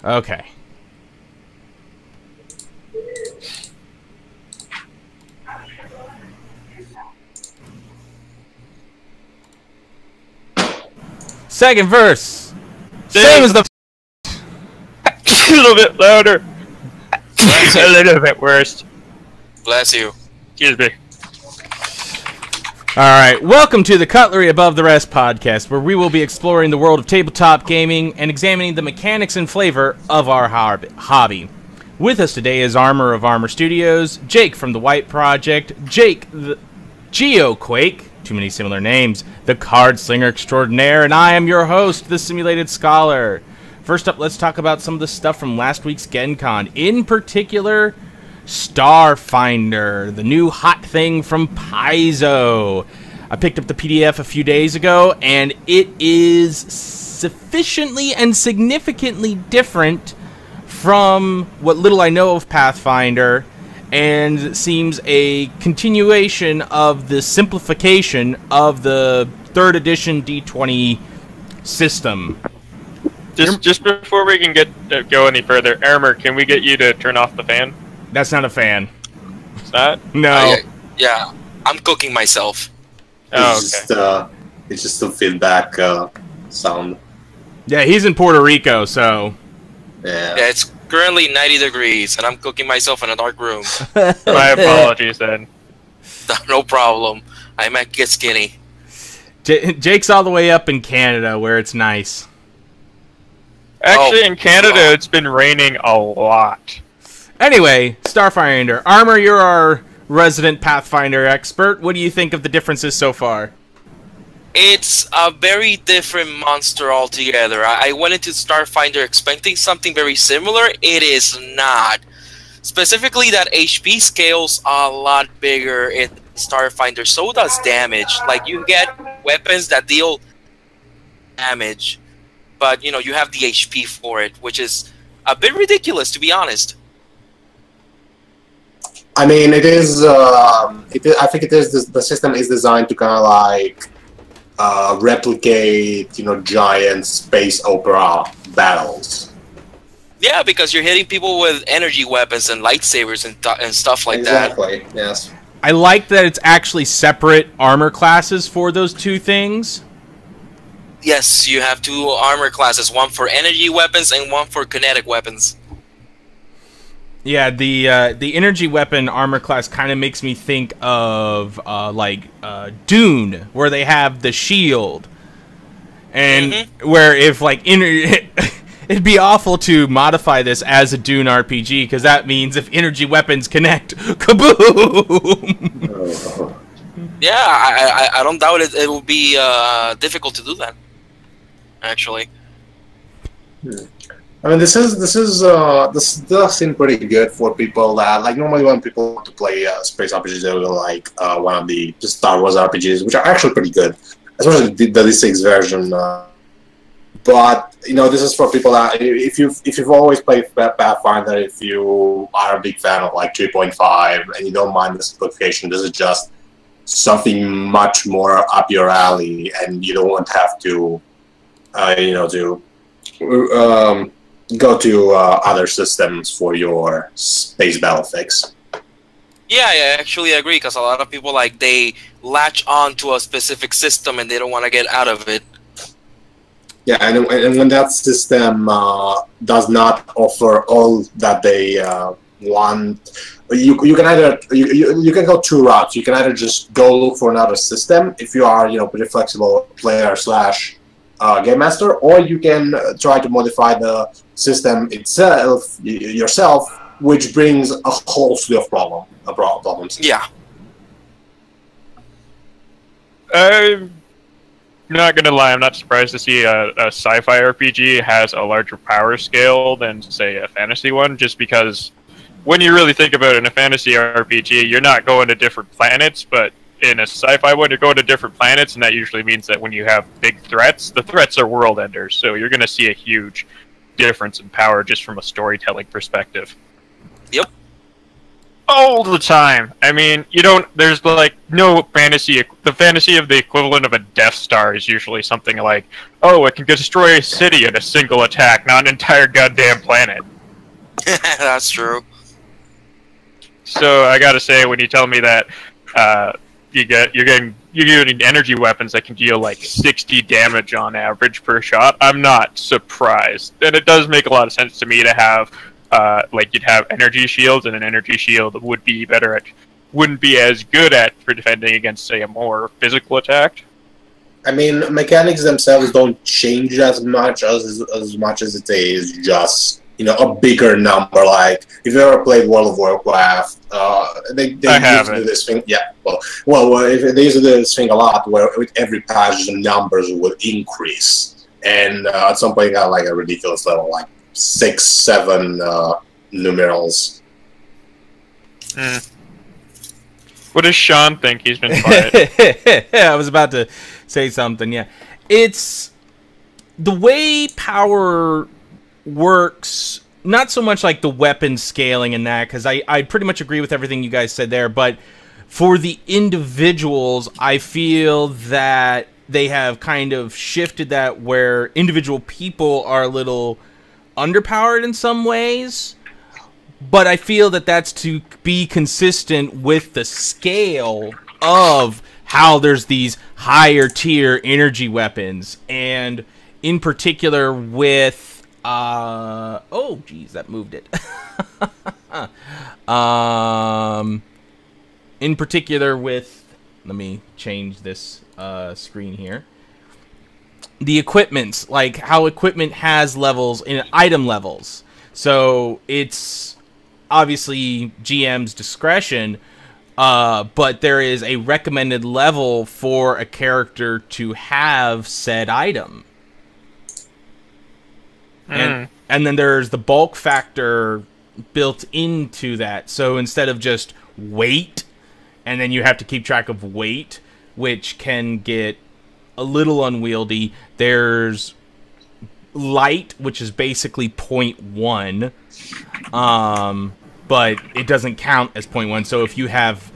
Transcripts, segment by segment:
Okay. Second verse. Same as the... A little bit louder. A little bit worse. Bless you. Excuse me. Alright, welcome to the Cutlery Above the Rest podcast, where we will be exploring the world of tabletop gaming and examining the mechanics and flavor of our hobby. With us today is Armor of Armor Studios, Jake from the White Project, Jake the Geoquake, too many similar names, the Card Slinger Extraordinaire, and I am your host, the Simulated Scholar. First up, let's talk about some of the stuff from last week's GenCon. In particular, Starfinder, the new hot thing from Paizo. I picked up the PDF a few days ago, and it is sufficiently and significantly different from what little I know of Pathfinder, and seems a continuation of the simplification of the 3rd edition D20 system. Just before we can go any further, Armor, can we get you to turn off the fan? That's not a fan. It's not? No. Yeah, I'm cooking myself. Oh, okay. It's just a feedback sound. Yeah, he's in Puerto Rico, so... Yeah, it's currently 90 degrees, and I'm cooking myself in a dark room. My apologies, then. No problem. I might get skinny. Jake's all the way up in Canada, where it's nice. Actually, in Canada, it's been raining a lot. Anyway, Starfinder. Armor, you're our resident Pathfinder expert. What do you think of the differences so far? It's a very different monster altogether. I went into Starfinder expecting something very similar. It is not. Specifically, that HP scale's a lot bigger in Starfinder. So does damage. Like, you get weapons that deal damage, but, you know, you have the HP for it, which is a bit ridiculous, to be honest. I mean, it is. I think it is. The system is designed to kind of like replicate, giant space opera battles. Yeah, because you're hitting people with energy weapons and lightsabers and stuff like exactly, that. Yes. I like that it's actually separate armor classes for those two things. Yes, you have 2 armor classes, one for energy weapons and one for kinetic weapons. Yeah, the energy weapon armor class kind of makes me think of Dune, where they have the shield, and where if it'd be awful to modify this as a Dune RPG, because that means if energy weapons connect, kaboom! Yeah, I don't doubt it will be difficult to do that, actually. I mean, this does seem pretty good for people that normally when people want to play space RPGs, they will like one of the Star Wars RPGs, which are actually pretty good, especially the D6 version. But this is for people that if you've always played Pathfinder, if you are a big fan of 3.5 and you don't mind the simplification, this is just something much more up your alley, and you don't want to have to go to other systems for your space battle fix. Yeah, I actually agree, because a lot of people, they latch on to a specific system and they don't want to get out of it. Yeah, and when that system does not offer all that they want, you can either you can go 2 routes. You can either just go look for another system if you are pretty flexible player / game master, or you can try to modify the system itself yourself, which brings a whole slew of problems. Yeah. I'm not gonna lie, I'm not surprised to see a sci-fi RPG has a larger power scale than, say, a fantasy one, just because when you really think about it, in a fantasy RPG, you're not going to different planets, but in a sci-fi one, you're going to different planets, and that usually means that when you have big threats, the threats are world enders, so you're going to see a huge difference in power just from a storytelling perspective. Yep. all the time. I mean, you don't. There's like no fantasy. The fantasy of the equivalent of a Death Star is usually something like, oh, it can destroy a city in a single attack, not an entire goddamn planet. That's true. So I gotta say, when you tell me that you're getting energy weapons that can deal like 60 damage on average per shot, I'm not surprised. And it does make a lot of sense to me to have like you'd have energy shields, and an energy shield wouldn't be as good at for defending against, say, a more physical attack. I mean, mechanics themselves don't change as much as it is just, you know, a bigger number. Like if you ever played World of Warcraft, they used to do this thing. Yeah, if they used to do this thing a lot, where with every patch the numbers would increase, and at some point it got like a ridiculous level, like 6, 7 numerals. What does Sean think? He's been quiet. I was about to say something. Yeah, it's the way power works. Not so much like the weapon scaling and that, because I pretty much agree with everything you guys said there. But for the individuals, I feel that they have kind of shifted that where individual people are a little underpowered in some ways, but I feel that that's to be consistent with the scale of how there's these higher tier energy weapons, and in particular with oh geez, that moved it. In particular with, let me change this screen here. The equipments, like how equipment has levels in item levels. So it's obviously GM's discretion, but there is a recommended level for a character to have said item. And then there's the bulk factor built into that. So instead of just weight, and then you have to keep track of weight, which can get a little unwieldy, there's light, which is basically 0.1, but it doesn't count as 0.1. So if you have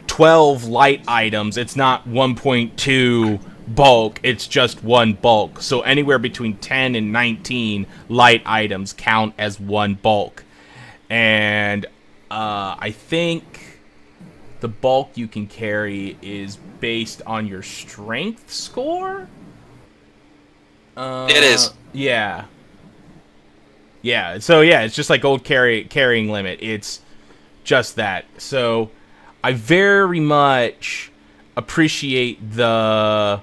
12 light items, it's not 1.2 bulk, it's just 1 bulk. So anywhere between 10 and 19 light items count as 1 bulk. And I think the bulk you can carry is based on your strength score? It is. Yeah. Yeah, so yeah, it's just like old carrying limit. It's just that. So I very much appreciate the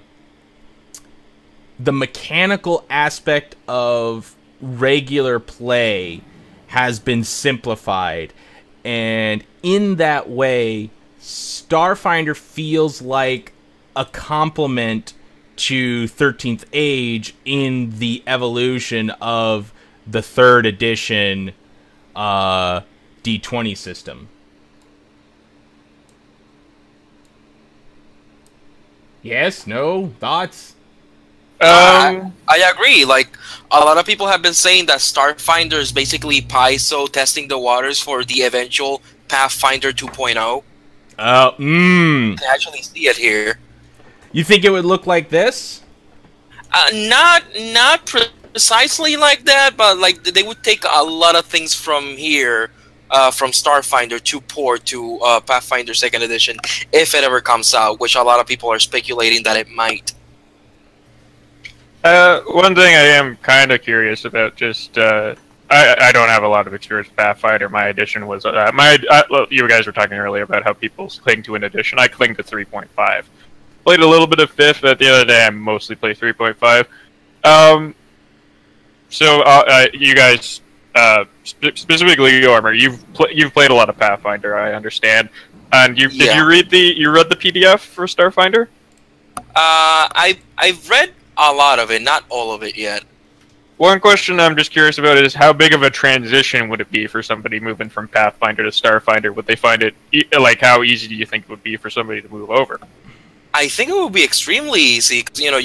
mechanical aspect of regular play has been simplified. And in that way, Starfinder feels like a complement to 13th Age in the evolution of the 3rd edition D20 system. Yes? No? Thoughts? I agree. Like, a lot of people have been saying that Starfinder is basically Paizo testing the waters for the eventual Pathfinder 2.0. You can actually see it here. You think it would look like this? Not precisely like that, but like they would take a lot of things from here, from Starfinder to port to Pathfinder 2nd Edition, if it ever comes out, which a lot of people are speculating that it might. One thing I am kind of curious about, just I don't have a lot of experience with Pathfinder. My edition was you guys were talking earlier about how people cling to an edition. I cling to 3.5. Played a little bit of 5th, but at the end of the day, I mostly play 3.5. So you guys, specifically you, Armor, you've played a lot of Pathfinder, I understand. And did you read the PDF for Starfinder? I've read a lot of it, not all of it yet. One question I'm just curious about is how big of a transition would it be for somebody moving from Pathfinder to Starfinder? Would they find it, like, how easy do you think it would be for somebody to move over? I think it would be extremely easy, because, you know,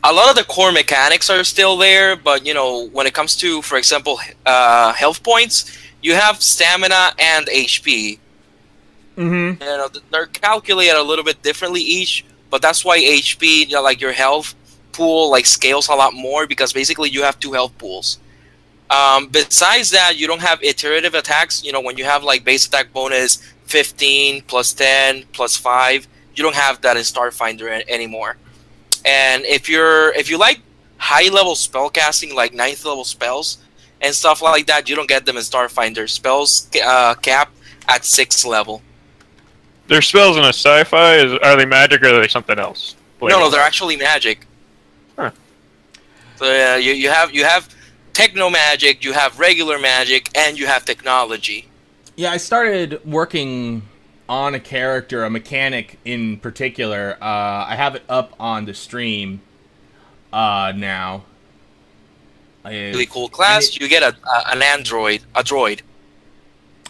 a lot of the core mechanics are still there, but, you know, when it comes to, for example, health points, you have stamina and HP. Mm-hmm. You know, they're calculated a little bit differently each, but that's why HP, you know, like your health pool, like scales a lot more because basically you have two health pools. Besides that, you don't have iterative attacks. You know, when you have like base attack bonus 15 plus 10 plus 5, you don't have that in Starfinder anymore. And if you like high level spell casting, like 9th level spells and stuff like that, you don't get them in Starfinder. Spells cap at 6th level. Their spells in a sci-fi, are they magic or are they something else? No, they're actually magic. Huh. So you have techno magic, you have regular magic, and you have technology. Yeah, I started working on a character, a mechanic in particular. I have it up on the stream now. Really cool class. You get a droid.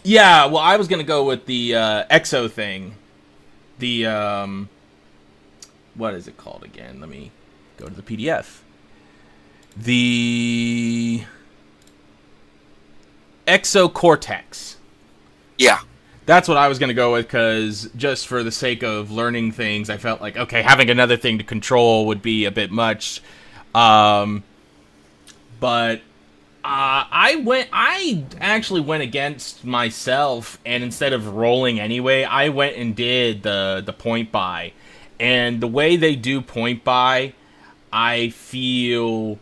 Yeah, well, I was gonna go with the Exo thing. The what is it called again? Let me go to the PDF. The Exo Cortex. Yeah. That's what I was going to go with, because just for the sake of learning things, I felt like, okay, having another thing to control would be a bit much. But I actually went against myself, and instead of rolling anyway, I went and did the point buy. And the way they do point buy, I feel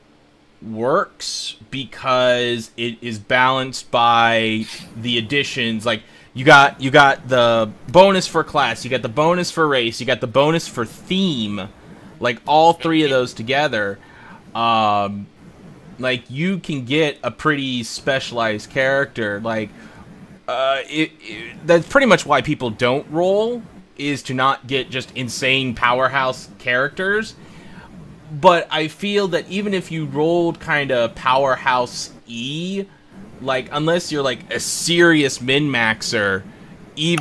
works because it is balanced by the additions. Like, you got the bonus for class, you got the bonus for race, you got the bonus for theme, like all three of those together. Like, you can get a pretty specialized character. Like, that's pretty much why people don't roll, is to not get just insane powerhouse characters. But I feel that even if you rolled kind of powerhouse E, like, unless you're like a serious min-maxer,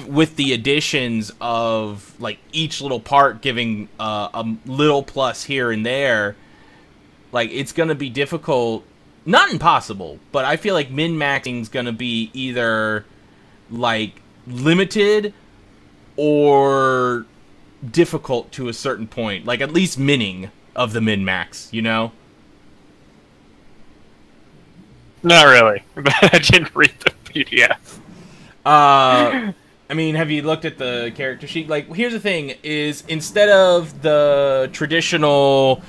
with the additions of like each little part giving a little plus here and there, like, it's gonna be difficult, not impossible, but I feel like min-maxing is gonna be either like limited or difficult to a certain point, like at least minning of the min-max, you know? Not really. I didn't read the PDF. I mean, have you looked at the character sheet? Like, here's the thing, is instead of the traditional,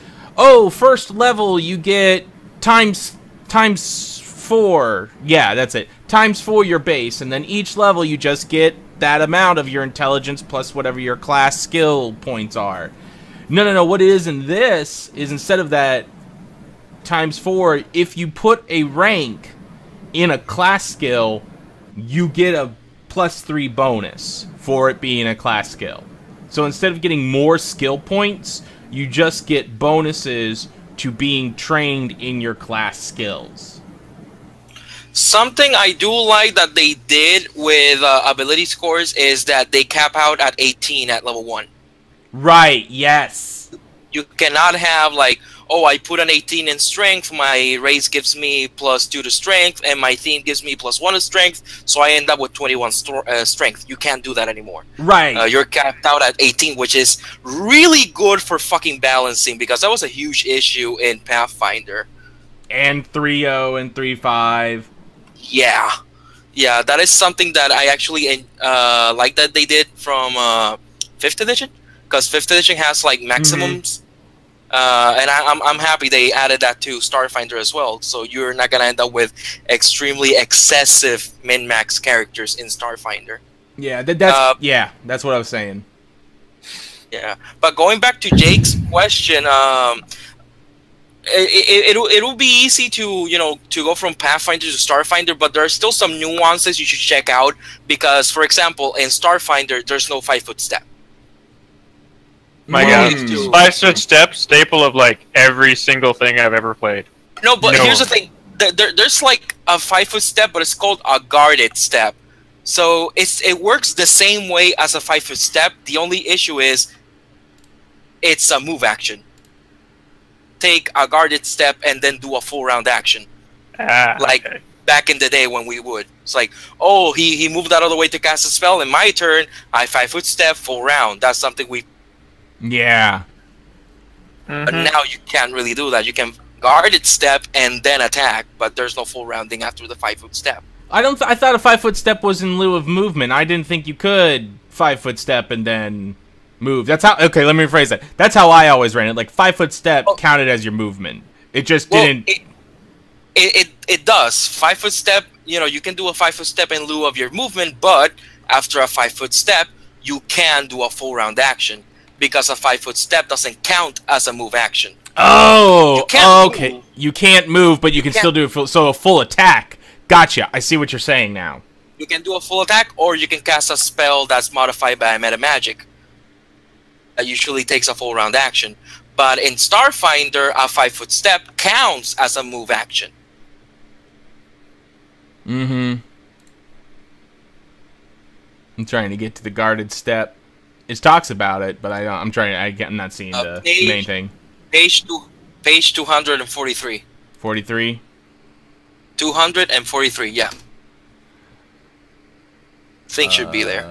first level you get times 4. Yeah, that's it. Times 4 your base, and then each level you just get that amount of your intelligence plus whatever your class skill points are. No. What it is in this is, instead of that times 4, if you put a rank in a class skill, you get a +3 bonus for it being a class skill. So instead of getting more skill points, you just get bonuses to being trained in your class skills. Something I do like that they did with ability scores is that they cap out at 18 at level 1. Right, yes. You cannot have like, I put an 18 in strength, my race gives me +2 to strength, and my theme gives me +1 to strength, so I end up with 21 strength. You can't do that anymore. Right. You're capped out at 18, which is really good for fucking balancing, because that was a huge issue in Pathfinder. And 3.0 and 3.5. Yeah, that is something that I actually like that they did from 5th edition, because 5th edition has like maximums, and I'm happy they added that to Starfinder as well. So you're not gonna end up with extremely excessive min-max characters in Starfinder. Yeah, that's what I was saying. Yeah, but going back to Jake's question, it'll be easy to go from Pathfinder to Starfinder, but there are still some nuances you should check out, because, for example, in Starfinder there's no 5-foot step. My God, 5-foot step, staple of like every single thing I've ever played. No, but here's the thing: there's like a 5-foot step, but it's called a guarded step. So it works the same way as a 5-foot step. The only issue is it's a move action. Take a guarded step and then do a full round action. back in the day when we would. It's like, oh, he moved out of the way to cast a spell. In my turn, I 5-foot step, full round. That's something we... Yeah. But now you can't really do that. You can guarded step and then attack, but there's no full rounding after the 5-foot step. I thought a 5-foot step was in lieu of movement. I didn't think you could 5-foot step and then move. That's how... Okay, let me rephrase that. That's how I always ran it. Like, 5-foot step counted as your movement. It just didn't... It does. 5-foot step, you can do a 5-foot step in lieu of your movement, but after a 5-foot step, you can do a full round action because a 5-foot step doesn't count as a move action. Oh, okay. Move. You can't move, but you can still do a full attack. Gotcha. I see what you're saying now. You can do a full attack, or you can cast a spell that's modified by a meta magic. That usually takes a full round action. But in Starfinder, a 5-foot step counts as a move action. I'm trying to get to the guarded step. It talks about it, but I'm not seeing the main thing. Page 243. 43? 243, yeah. Thing should be there.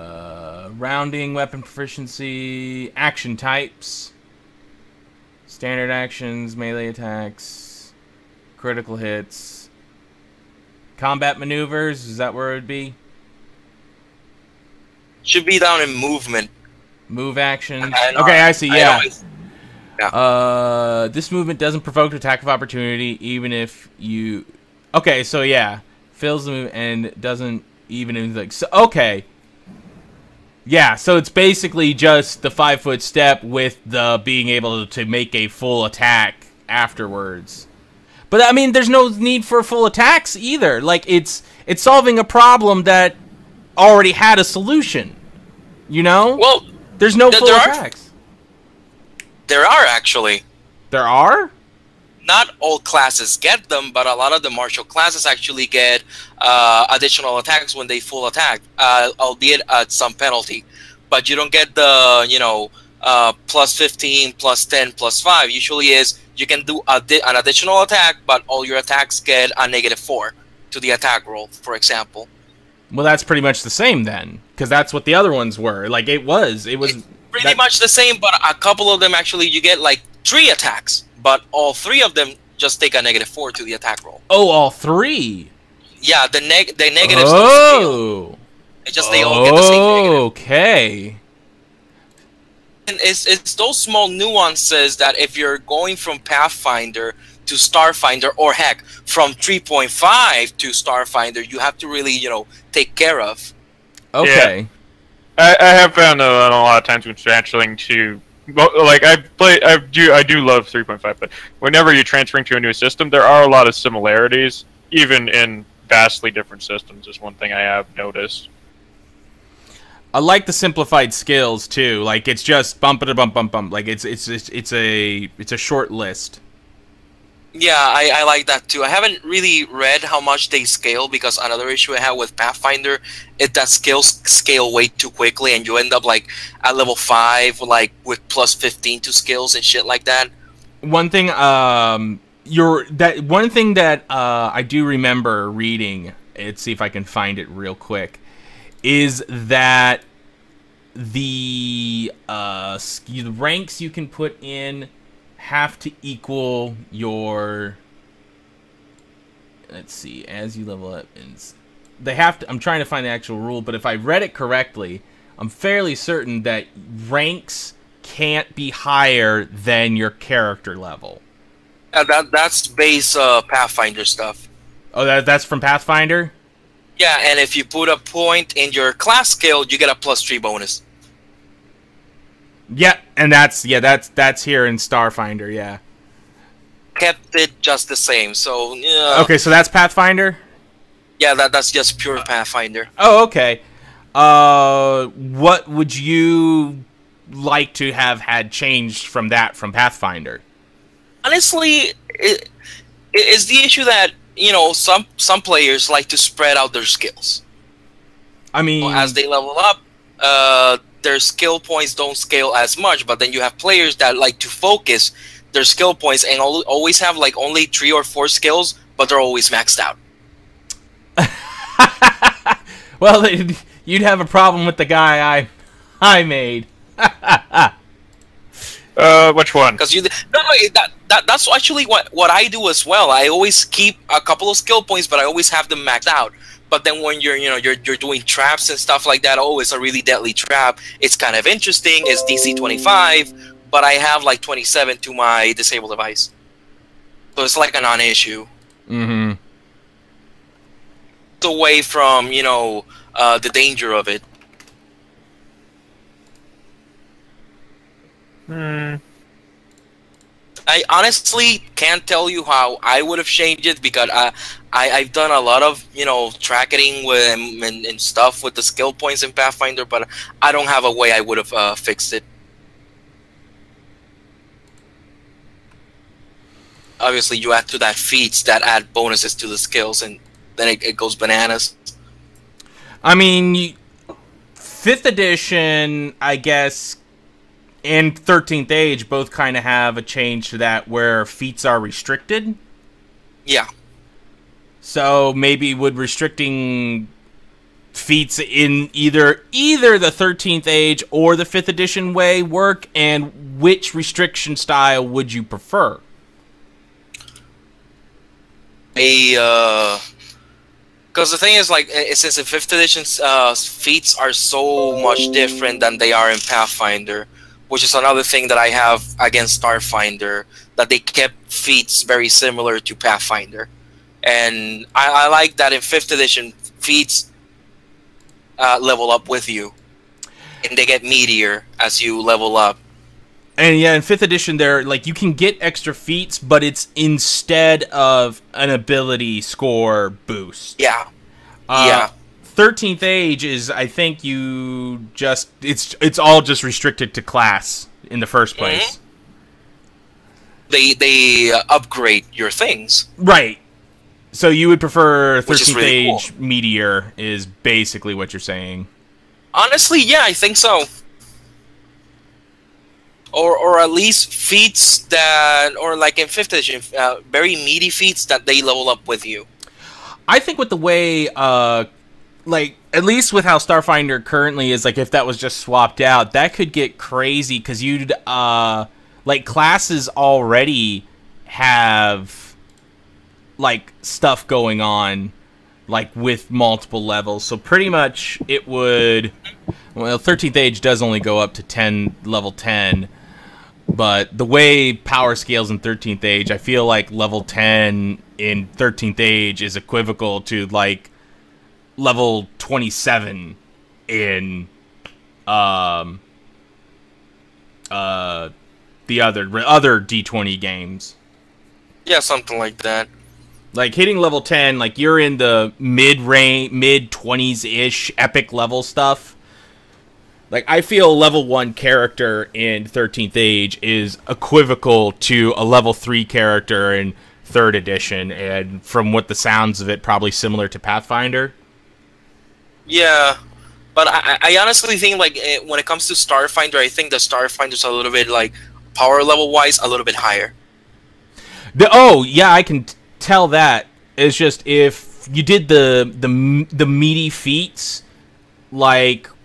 Rounding, weapon proficiency, action types, standard actions, melee attacks, critical hits, combat maneuvers. Is that where it would be? Should be down in movement. Move actions. Okay, I see. Yeah. This movement doesn't provoke an attack of opportunity, even if you. Okay, so yeah, fills the move and doesn't even like. So okay. Yeah, so it's basically just the 5-foot step with the being able to make a full attack afterwards. But I mean, there's no need for full attacks either. Like it's solving a problem that already had a solution. Well, there's no full attacks. There are actually. There are? Not all classes get them, but a lot of the martial classes actually get additional attacks when they full attack, albeit at some penalty. But you don't get the, plus 15, plus 10, plus 5. Usually you can do an additional attack, but all your attacks get a -4 to the attack roll, for example. Well, that's pretty much the same then, because that's what the other ones were. Like, it was pretty much the same, but a couple of them actually you get like 3 attacks. But all 3 of them just take a -4 to the attack roll. Oh, all 3? Yeah, the negatives don't scale. They all get the same negative. Okay. And it's those small nuances that if you're going from Pathfinder to Starfinder, or heck, from 3.5 to Starfinder, you have to really, take care of. Okay. Yeah. I have found a lot of times when transferring to... Like I do love 3.5, but whenever you're transferring to a new system, there are a lot of similarities, even in vastly different systems. Is one thing I have noticed. I like the simplified skills too. Like it's just bump bump bump bump. Like it's a short list. Yeah, I like that too. I haven't really read how much they scale, because another issue I have with Pathfinder is that skills scale way too quickly, and you end up like at level 5, like with plus 15 to skills and shit like that. One thing, I do remember reading. Let's see if I can find it real quick. Is that the ranks you can put in have to equal your, let's see, as you level up, they have to, I'm trying to find the actual rule, but if I read it correctly, I'm fairly certain that ranks can't be higher than your character level. That's base Pathfinder stuff. Oh, that's from Pathfinder? Yeah, and if you put a point in your class skill, you get a +3 bonus. Yeah, and that's here in Starfinder, yeah. Kept it just the same, so... Okay, so that's Pathfinder? Yeah, that's just pure Pathfinder. Oh, okay. What would you like to have had changed from Pathfinder? Honestly, it's the issue that, some players like to spread out their skills. I mean... as they level up, their skill points don't scale as much, but then you have players that like to focus their skill points and always have like only 3 or 4 skills, but they're always maxed out. Well, you'd have a problem with the guy I made. Which one? Because that's actually what I do as well. I always keep a couple of skill points, but I always have them maxed out. But then when you're doing traps and stuff like that, oh, it's a really deadly trap. It's kind of interesting. It's DC 25, but I have like 27 to my disable device, so it's like a non-issue. Mm-hmm. Away from the danger of it. I honestly can't tell you how I would have changed it, because I've done a lot of tracking with and stuff with the skill points in Pathfinder, but I don't have a way I would have fixed it. Obviously, you add to that feats that add bonuses to the skills, and then it goes bananas. I mean, 5th edition, I guess, and 13th Age both kind of have a change to that where feats are restricted. Yeah. So maybe would restricting feats in either the 13th Age or the 5th edition way work, and which restriction style would you prefer? Because the thing is, like, since the 5th edition feats are so much different than they are in Pathfinder, which is another thing that I have against Starfinder, that they kept feats very similar to Pathfinder. And I like that in 5th edition, feats level up with you, and they get meatier as you level up. And yeah, in 5th edition, you can get extra feats, but it's instead of an ability score boost. Yeah. Yeah. 13th Age is, I think it's all just restricted to class in the first place. Mm-hmm. They upgrade your things. Right. So you would prefer 13th really Age cool. meatier is basically what you're saying. Honestly, yeah, I think so. Or at least feats that, or like in 5th edition, very meaty feats that they level up with you. I think with the way, at least with how Starfinder currently is, like, if that was just swapped out, that could get crazy, because you'd, classes already have, stuff going on, with multiple levels, so pretty much it would, 13th Age does only go up to level 10, but the way power scales in 13th Age, I feel like level 10 in 13th Age is equivocal to, level 27 in the other D20 games. Yeah, something like that. Hitting level 10, you're in the mid-20s-ish epic level stuff. I feel level 1 character in 13th Age is equivocal to a level 3 character in 3rd edition, and from what the sounds of it, probably similar to Pathfinder. Yeah, but I honestly think, when it comes to Starfinder, I think the Starfinder's a little bit, power level-wise, a little bit higher. I can tell that. It's just, if you did the meaty feats,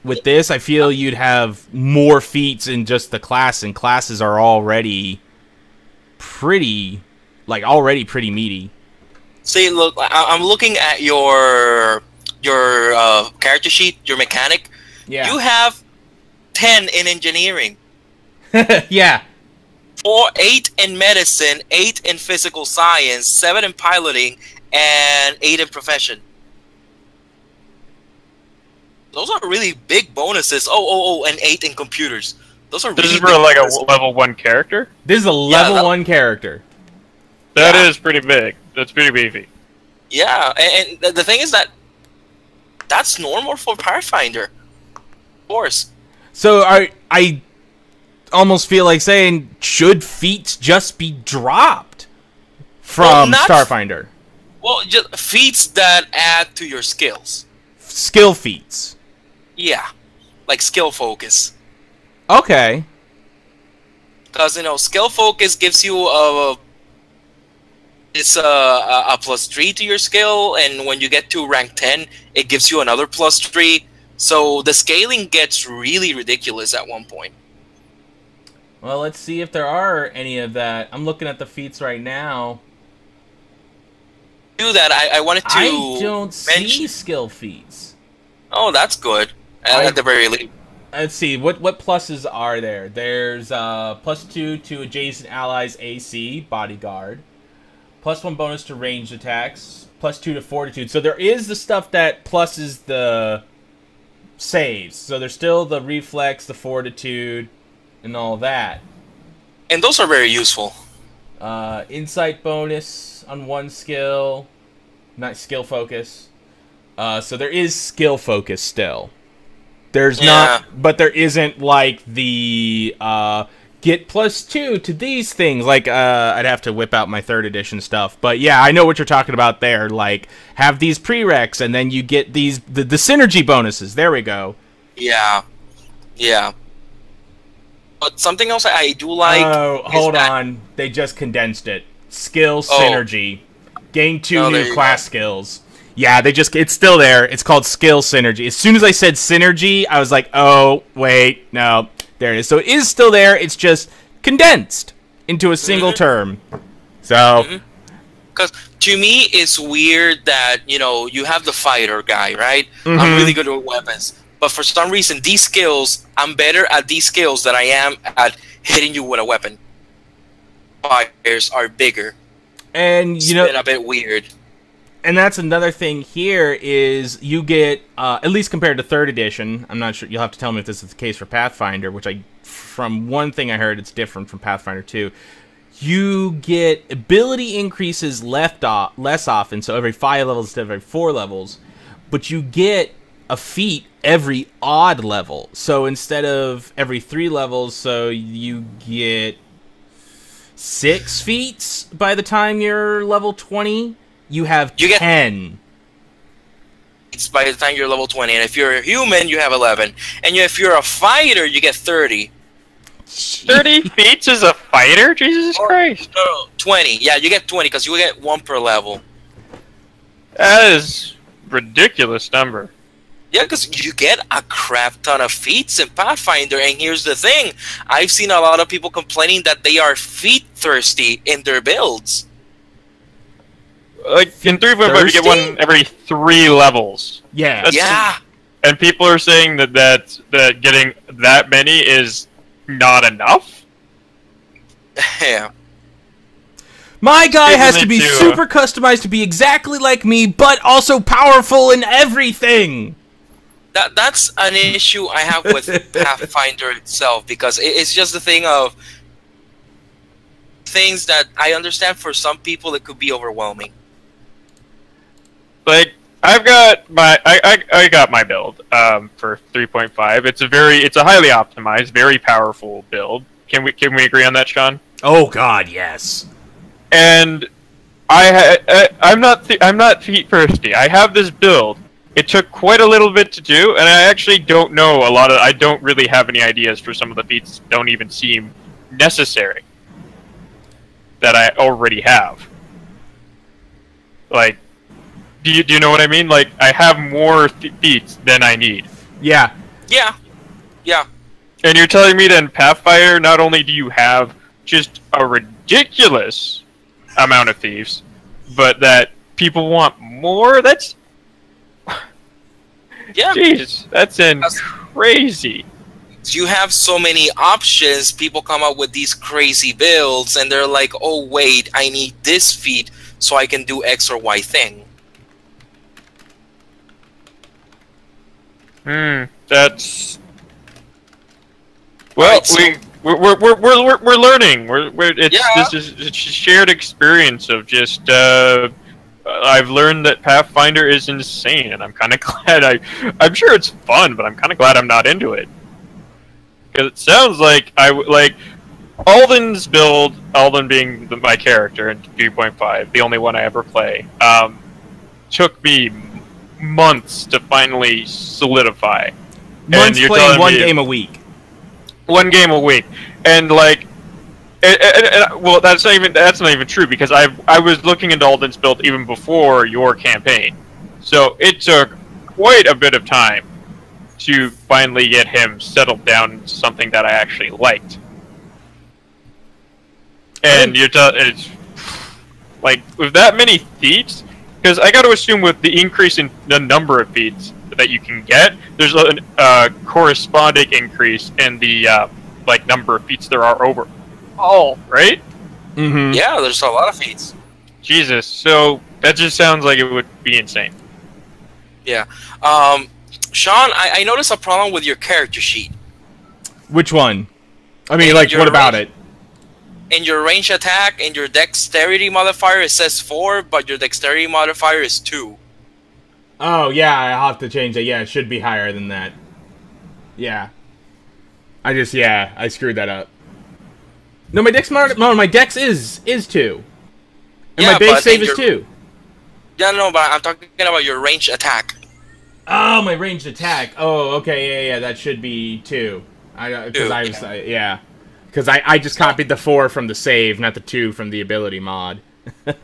with this, I feel you'd have more feats in just the class, and classes are already pretty meaty. See, look, I'm looking at your character sheet, your mechanic. Yeah. You have 10 in engineering. Yeah. 8 in medicine, 8 in physical science, 7 in piloting, and 8 in profession. Those are really big bonuses. And 8 in computers. Those are. This really is for big a bonuses. level 1 character. This is a level 1 character. That is pretty big. That's pretty beefy. Yeah, and the thing is that's normal for Pathfinder. Of course. So I almost feel like saying, should feats just be dropped from Starfinder? Well, just feats that add to your skills. Skill feats. Yeah, like skill focus. Okay. Because skill focus gives you it's a +3 to your skill, and when you get to rank 10, it gives you another +3. So the scaling gets really ridiculous at one point. Well, let's see if there are any of that. I'm looking at the feats right now. Do that. I wanted to. I don't see skill feats. Oh, that's good. At the very least. Let's see. What pluses are there? There's +2 to adjacent allies AC, bodyguard. +1 bonus to ranged attacks. +2 to fortitude. So there is the stuff that pluses the saves. So there's still the reflex, the fortitude, and all that. And those are very useful. Insight bonus on one skill. Not skill focus. So there is skill focus still. There's not, but there isn't like the get +2 to these things. Like I'd have to whip out my 3rd edition stuff, but yeah, I know what you're talking about there. Like have these prereqs, and then you get these the synergy bonuses. There we go. Yeah. But something else I do like. Oh, hold on, they just condensed it. Skill synergy. Gain 2 new class skills. Yeah, it's still there. It's called skill synergy. As soon as I said synergy, I was like, oh, wait, no. There it is. So it is still there. It's just condensed into a single term. So. Because to me, it's weird that, you have the fighter guy, right? I'm really good with weapons. But for some reason, these skills, I'm better at these skills than I am at hitting you with a weapon. Fighters are bigger. And, it's been a bit weird. And that's another thing here is you get, at least compared to 3rd edition, I'm not sure, you'll have to tell me if this is the case for Pathfinder, which from one thing I heard, it's different from Pathfinder 2. You get ability increases less often, so every 5 levels instead of every 4 levels, but you get a feat every odd level. So instead of every 3 levels, so you get 6 feats by the time you're level 20. You have 10. It's by the time you're level 20. And if you're a human, you have 11. And if you're a fighter, you get 30. 30 feats as a fighter? Jesus Christ. No, 20. Yeah, you get 20 because you get 1 per level. That is a ridiculous number. Yeah, because you get a crap ton of feats in Pathfinder. And here's the thing. I've seen a lot of people complaining that they are feat thirsty in their builds. Like, in 3.5, you get one every 3 levels. Yeah. And people are saying that getting that many is not enough? Yeah. My guy has to be super customized to be exactly like me, but also powerful in everything! That's an issue I have with Pathfinder itself, because it's just the thing of things that I understand for some people it could be overwhelming. Like, I got my build for 3.5. It's a highly optimized, very powerful build. Can we agree on that, Sean? Oh God, yes. And I'm not feet thirsty. I have this build. It took quite a little bit to do, and I actually don't know I don't really have any ideas for some of the feats that don't even seem necessary that I already have. Like, do you know what I mean? Like, I have more feats than I need. Yeah. Yeah. And you're telling me that in Pathfinder, not only do you have just a ridiculous amount of thieves, but that people want more? That's... Yeah. Jeez, that's crazy. You have so many options, people come up with these crazy builds, and they're like, oh wait, I need this feat so I can do X or Y thing. That's... Well, right, we're learning. This is a shared experience of just. I've learned that Pathfinder is insane, and I'm kind of glad. I'm sure it's fun, but I'm kind of glad I'm not into it, because it sounds like Alden's build. Alden being my character in 3.5, the only one I ever play. Took me months to finally solidify. Months playing one game a week. One game a week. And, like, Well, that's not even true because I was looking into Alden's build even before your campaign, so it took quite a bit of time to finally get him settled down into something that I actually liked. And it's like with that many feats, because I got to assume with the increase in the number of feats that you can get, there's a corresponding increase in the like number of feats there are over. Oh, right? Mm-hmm. Yeah, there's a lot of feats. Jesus, so that just sounds like it would be insane. Yeah. Sean, I noticed a problem with your character sheet. Which one? I mean, In like, your what about range- it? In your range attack, in your dexterity modifier, it says 4, but your dexterity modifier is 2. Oh, yeah, I'll have to change that. Yeah, it should be higher than that. Yeah. I screwed that up. No, my dex is 2. And Yeah, my base but save in is your- 2. Yeah, no, but I'm talking about your range attack. Oh, my ranged attack. Oh, okay, yeah, that should be 2. Because I just copied the 4 from the save, not the 2 from the ability mod.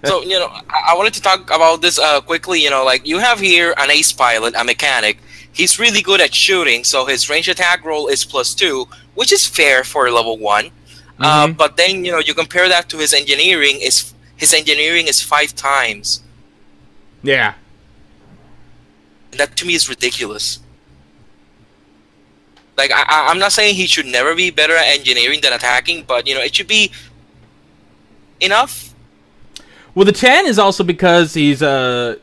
So, I wanted to talk about this quickly. Like, you have here an ace pilot, a mechanic. He's really good at shooting, so his range attack roll is +2, which is fair for level 1. Mhm. But then, you compare that to his engineering. His engineering is 5 times. Yeah. And that, to me, is ridiculous. Like, I'm not saying he should never be better at engineering than attacking, but, it should be enough. Well, the 10 is also because he's Yoski.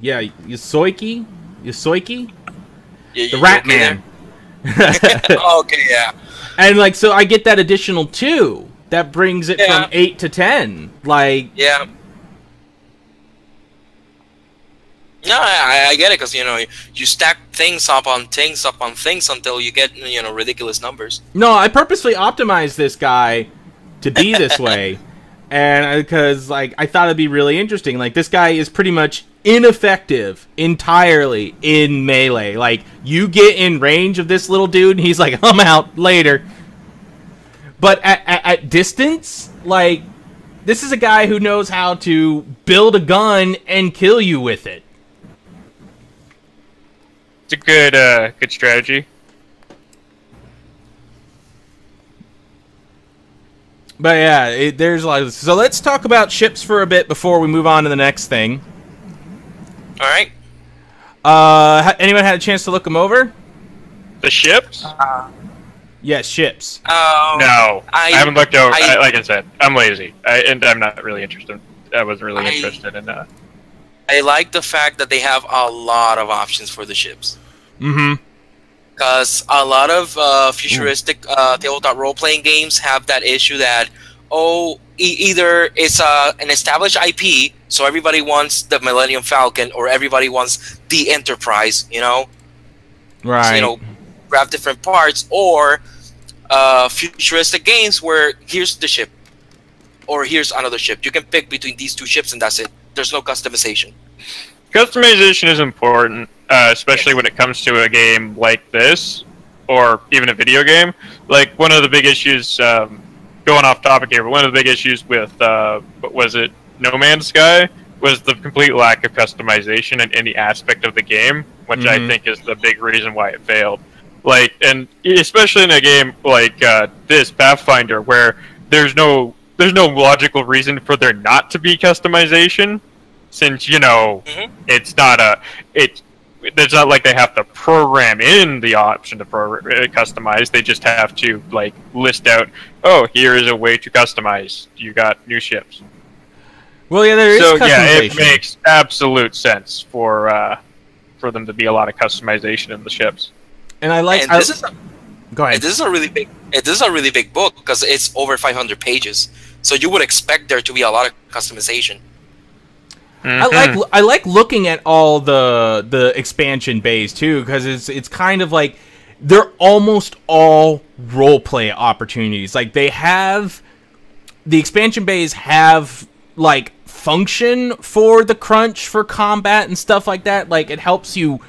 Yeah, Yosoiki? Yeah, The Rat Man. Okay, yeah. And, like, so I get that additional 2. That brings it Yeah. from 8 to 10. Like, Yeah. No, I get it, because, you stack things up on things up on things until you get, ridiculous numbers. no, I purposely optimized this guy to be this way. And because, like, I thought it'd be really interesting. Like, this guy is pretty much ineffective entirely in melee. Like, you get in range of this little dude, and he's like, I'm out later. But at distance, like, this is a guy who knows how to build a gun and kill you with it. It's a good strategy. But yeah, there's a lot of... So let's talk about ships for a bit before we move on to the next thing. All right. Anyone had a chance to look them over? The ships? Yes, ships. No, I haven't looked over. I- Like I said, I'm lazy, and I'm not really interested. I wasn't really interested in. I like the fact that they have a lot of options for the ships. Mm-hmm. Because a lot of futuristic tabletop role-playing games have that issue that, either it's an established IP, so everybody wants the Millennium Falcon, or everybody wants the Enterprise, Right. So, grab different parts, or futuristic games where here's the ship, or here's another ship. You can pick between these 2 ships, and that's it. There's no customization. Customization is important, especially when it comes to a game like this, or even a video game. Like, one of the big issues, going off topic here, but one of the big issues with, what was it, No Man's Sky, was the complete lack of customization in any aspect of the game, which I think is the big reason why it failed. Like, and especially in a game like this, Pathfinder, where there's no logical reason for there not to be customization, since it's not like they have to program in the option to customize. They just have to like list out, here is a way to customize. You got new ships. Well, yeah, there is So customization. yeah, it makes absolute sense for them to be a lot of customization in the ships. And I like... And this is Go ahead. this is a really big book because it's over 500 pages. So you would expect there to be a lot of customization. I like looking at all the expansion bays too, because it's kind of like they're almost all role play opportunities. Like the expansion bays have like function for the crunch for combat and stuff like that. Like it helps you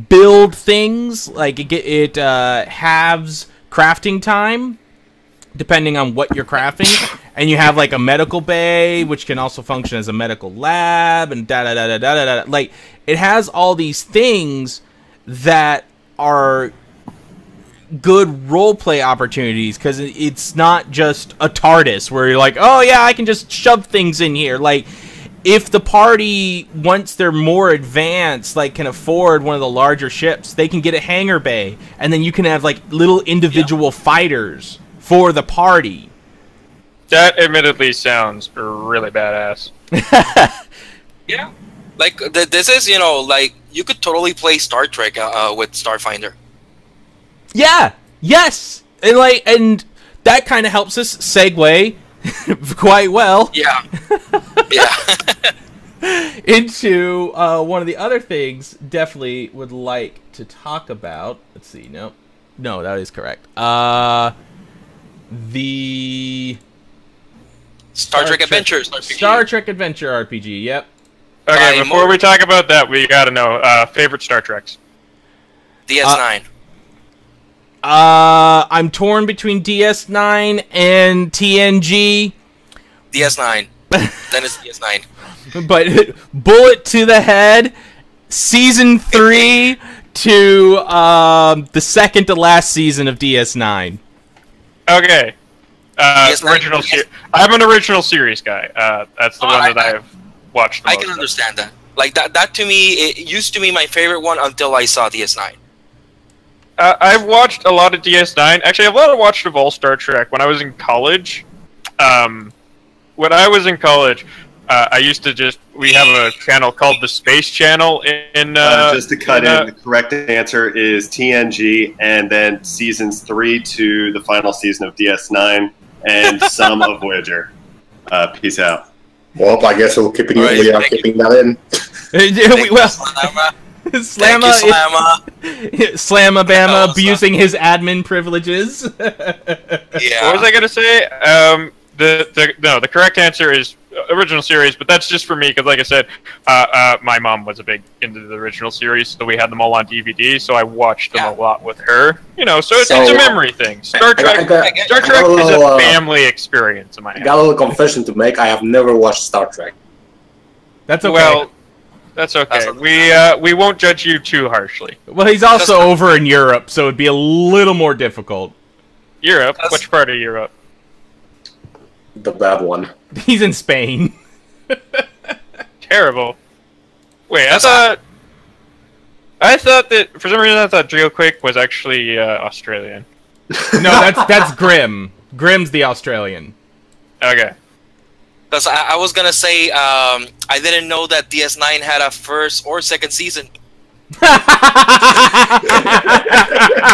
build things. Like it halves crafting time depending on what you're crafting. And you have like a medical bay, which can also function as a medical lab, and da-da-da-da-da-da-da. Like, it has all these things that are good roleplay opportunities, because it's not just a TARDIS where you're like, oh yeah, I can just shove things in here. Like, if the party, once they're more advanced, like, can afford one of the larger ships, they can get a hangar bay, and then you can have like little individual fighters for the party. That admittedly sounds really badass. Yeah, like this is, you know, like, you could totally play Star Trek with Starfinder. Yeah. Yes. And that kind of helps us segue quite well. Yeah. Yeah. Into one of the other things definitely would like to talk about. Let's see. No, that is correct. The Star Trek Adventures RPG. Star Trek Adventure RPG. Yep. Okay, before we talk about that, we gotta know favorite Star Treks. DS9. I'm torn between DS9 and TNG. DS9. Then it's DS9. But bullet to the head, season 3 to the second to last season of DS9. Okay. DS9. I'm an original series guy. That's the one that I've watched the most. I can understand that. Like, that to me, it used to be my favorite one until I saw DS9. I've watched a lot of DS9. Actually, I've watched of all Star Trek when I was in college. When I was in college, I used to we have a channel called the Space Channel in just to cut in, the correct answer is TNG, and then seasons 3 to the final season of DS9, and some of Voyager. Peace out. Well, I guess we'll keeping that in. Slamabama abusing his admin privileges. Yeah. What was I gonna say? The correct answer is original series, but that's just for me because, like I said, my mom was a big into the original series, so we had them all on DVD. So I watched them a lot with her. You know, so it's a memory thing. Star Trek is a family experience in my house. I got a little confession to make. I have never watched Star Trek. That's okay. Well, that's okay. We won't judge you too harshly. Well, he's also over in Europe, so it'd be a little more difficult. Europe? Which part of Europe? The bad one. He's in Spain. Terrible. Wait, I thought that for some reason I thought Geoquake was actually Australian. No, that's Grimm. Grimm's the Australian. Okay. Because I was gonna say, I didn't know that DS9 had a first or second season.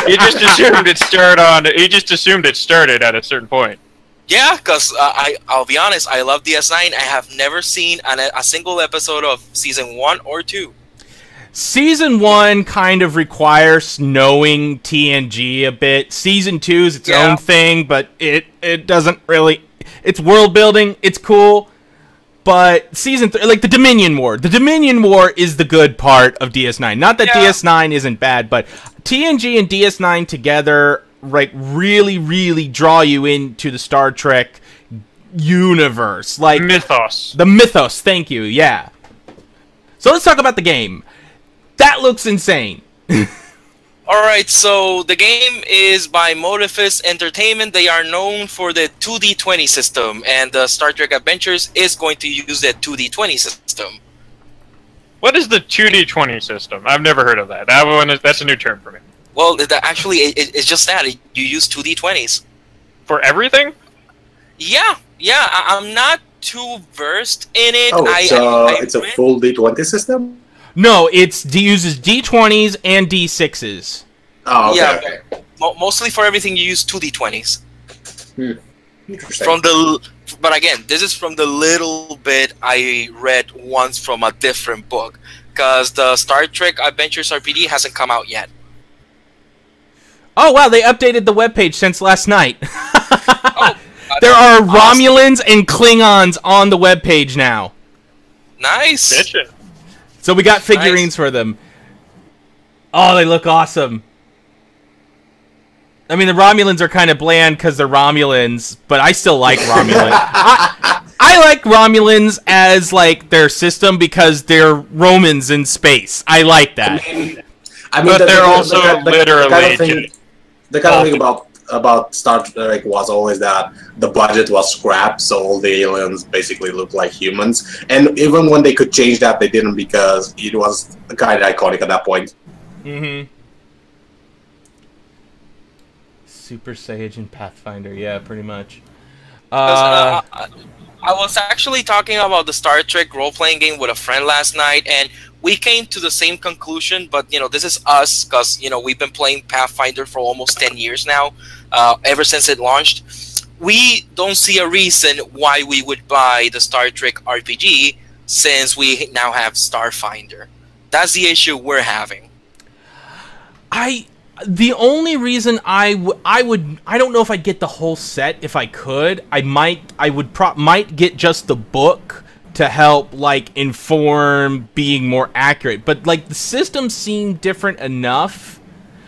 You just assumed it started You just assumed it started at a certain point. Yeah, because I'll be honest, I love DS9. I have never seen a single episode of season 1 or 2. Season 1 kind of requires knowing TNG a bit. Season 2 is its own thing, but it doesn't really... It's world building, it's cool, but season 3, like the Dominion War. The Dominion War is the good part of DS9. Not that DS9 isn't bad, but TNG and DS9 together, like, really, really draw you into the Star Trek universe. Like mythos. The mythos, thank you, yeah. So let's talk about the game. That looks insane. Alright, so the game is by Motifus Entertainment. They are known for the 2D20 system, and Star Trek Adventures is going to use the 2D20 system. What is the 2D20 system? I've never heard of that. That's a new term for me. Well, actually, it's just that. You use 2D20s. For everything? Yeah. I'm not too versed in it. Oh, it's a full D20 system? No, it uses D20s and D6s. Oh, okay. Yeah, mostly for everything you use 2D20s. Interesting. But again, this is from the little bit I read once from a different book. Because the Star Trek Adventures RPG hasn't come out yet. Oh, wow, they updated the webpage since last night. There are Romulans and Klingons on the webpage now. Nice. Bitchin'. So we got figurines for them. Oh, they look awesome. I mean, the Romulans are kind of bland because they're Romulans, but I still like Romulans. I like Romulans as, like, their system because they're Romans in space. I like that. I mean, But they're also literally... The kind of thing about Star Trek was always that the budget was scrapped, so all the aliens basically looked like humans. And even when they could change that, they didn't because it was kind of iconic at that point. Mm-hmm. Super Saiyan Pathfinder, yeah, pretty much. I was actually talking about the Star Trek role-playing game with a friend last night, and we came to the same conclusion, but, you know, this is us, because, you know, we've been playing Pathfinder for almost 10 years now, ever since it launched. We don't see a reason why we would buy the Star Trek RPG, since we now have Starfinder. That's the issue we're having. The only reason I don't know if I'd get the whole set if I could. I might get just the book to help, like, inform being more accurate. But, like, the systems seem different enough.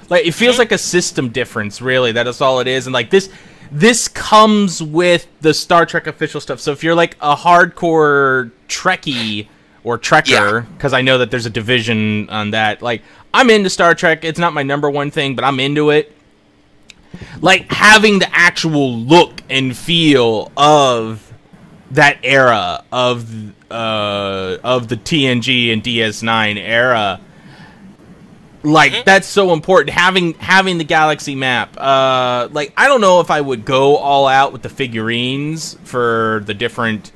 Like, it feels like a system difference, really. That is all it is. And, like, this comes with the Star Trek official stuff. So if you're, like, a hardcore Trekkie or Trekker, because I know that there's a division on that, like, I'm into Star Trek. It's not my number one thing, but I'm into it. Like, having the actual look and feel of that era of the TNG and DS9 era, like, that's so important. Having the galaxy map. Like, I don't know if I would go all out with the figurines for the different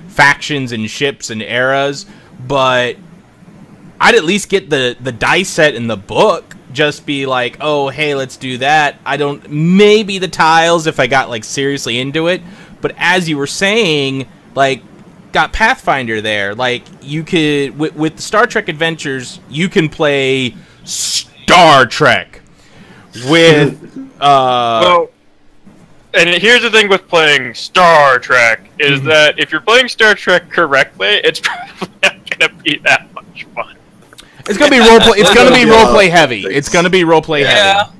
factions and ships and eras, but I'd at least get the dice set in the book. Just be like, oh, hey, let's do that. Maybe the tiles if I got, like, seriously into it. But as you were saying, like, got Pathfinder there. Like, you could, with the Star Trek Adventures, you can play Star Trek with, Well, and here's the thing with playing Star Trek, is that if you're playing Star Trek correctly, it's probably not going to be that much fun. It's gonna be roleplay. It's gonna be roleplay heavy. It's gonna be roleplay heavy.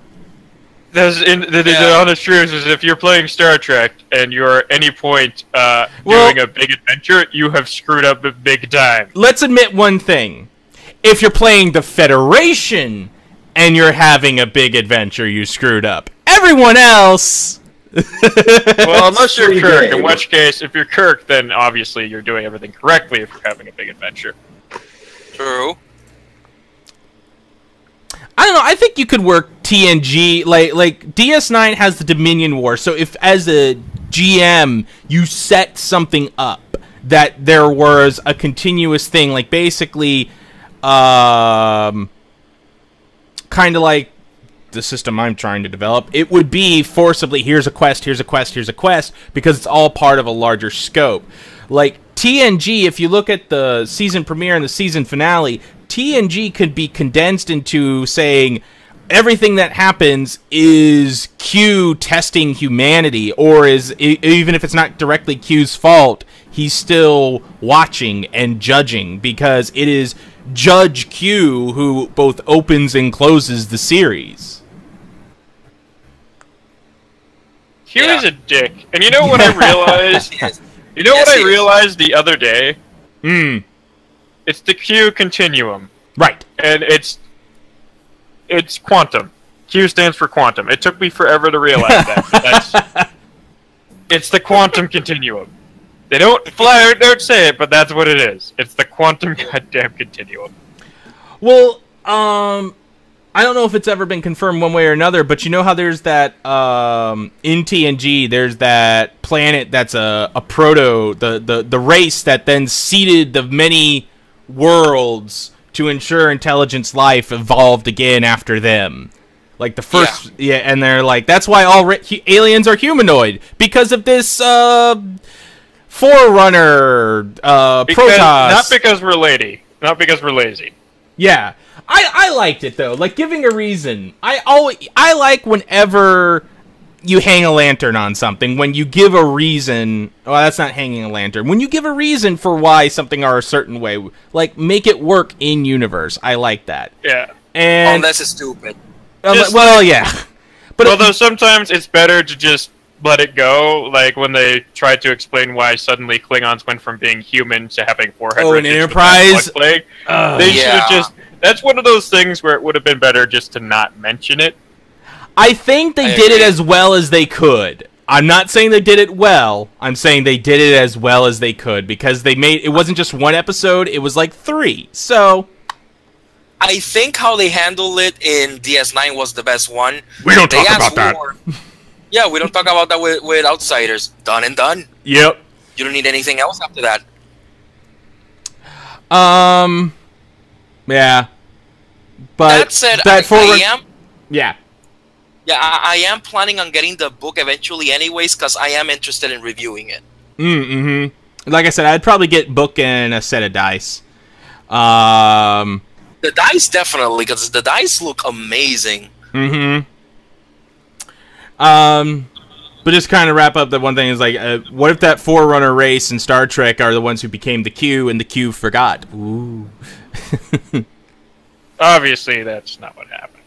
The honest truth is, if you're playing Star Trek and you're at any point doing a big adventure, you have screwed up big time. Let's admit one thing: if you're playing the Federation and you're having a big adventure, you screwed up. Everyone else. Well, unless you're Kirk, in which case, if you're Kirk, then obviously you're doing everything correctly if you're having a big adventure. True. I don't know. I think you could work TNG. Like DS9 has the Dominion War. So if, as a GM, you set something up that there was a continuous thing, like basically, kind of like the system I'm trying to develop, it would be forcibly, here's a quest, here's a quest, here's a quest, because it's all part of a larger scope. Like TNG, if you look at the season premiere and the season finale, TNG could be condensed into saying everything that happens is Q testing humanity, or is, even if it's not directly Q's fault, he's still watching and judging, because it is Judge Q who both opens and closes the series. Q is a dick. And you know what I realized? You know what I realized the other day? It's the Q continuum. Right. And it's quantum. Q stands for quantum. It took me forever to realize that. It's the quantum continuum. They don't say it, but that's what it is. It's the quantum goddamn continuum. Well, I don't know if it's ever been confirmed one way or another, but you know how there's that, in TNG, there's that planet that's a proto, the race that then seeded the many worlds to ensure intelligence life evolved again after them. Like the first, and they're like, that's why all aliens are humanoid, because of this, Forerunner, Protoss. Not because we're lazy. Yeah. I liked it, though. Like, giving a reason. I like whenever you hang a lantern on something. When you give a reason... Well, that's not hanging a lantern. When you give a reason for why something are a certain way. Like, make it work in universe. I like that. Yeah. And unless it's stupid. well, yeah. But although sometimes it's better to just let it go, like when they tried to explain why suddenly Klingons went from being human to having forehead an ridges with Enterprise. that plague. They should have just. That's one of those things where it would have been better just to not mention it. I think they did it as well as they could. I'm not saying they did it well. I'm saying they did it as well as they could because they made it wasn't just one episode, it was like 3. So I think how they handled it in DS9 was the best one. We don't talk about that. Yeah, we don't talk about that with Outsiders. Done and done. Yep. You don't need anything else after that. Yeah. But that said, Yeah. Yeah, I am planning on getting the book eventually anyways, because I am interested in reviewing it. Mm-hmm. Like I said, I'd probably get book and a set of dice. The dice, definitely, because the dice look amazing. Mm-hmm. But just kind of wrap up, that one thing is like, what if that Forerunner race in Star Trek are the ones who became the Q, and the Q forgot? Ooh. Obviously, that's not what happened.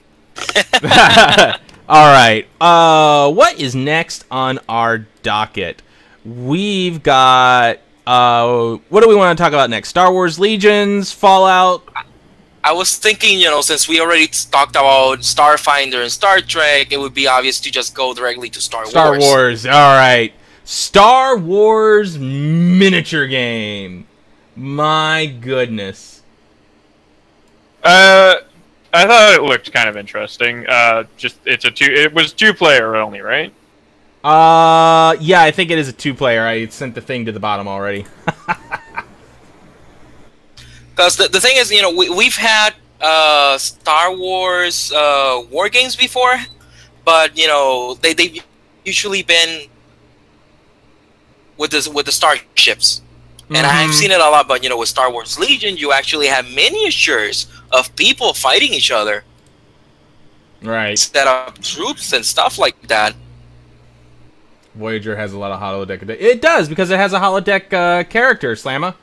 All right. What is next on our docket? We've got. What do we want to talk about next? Star Wars Legions, Fallout. I was thinking, since we already talked about Starfinder and Star Trek, it would be obvious to just go directly to Star Wars. Star Wars. All right. Star Wars miniature game. My goodness. I thought it looked kind of interesting. It was 2-player only, right? Yeah, I think it is a 2-player. I sent the thing to the bottom already. Because the thing is, we've had Star Wars war games before, but they've usually been with the starships. And I've seen it a lot, but with Star Wars Legion, you actually have miniatures of people fighting each other. Right. Set up troops and stuff like that. Voyager has a lot of holodeck. It does, because it has a holodeck character, Slamma.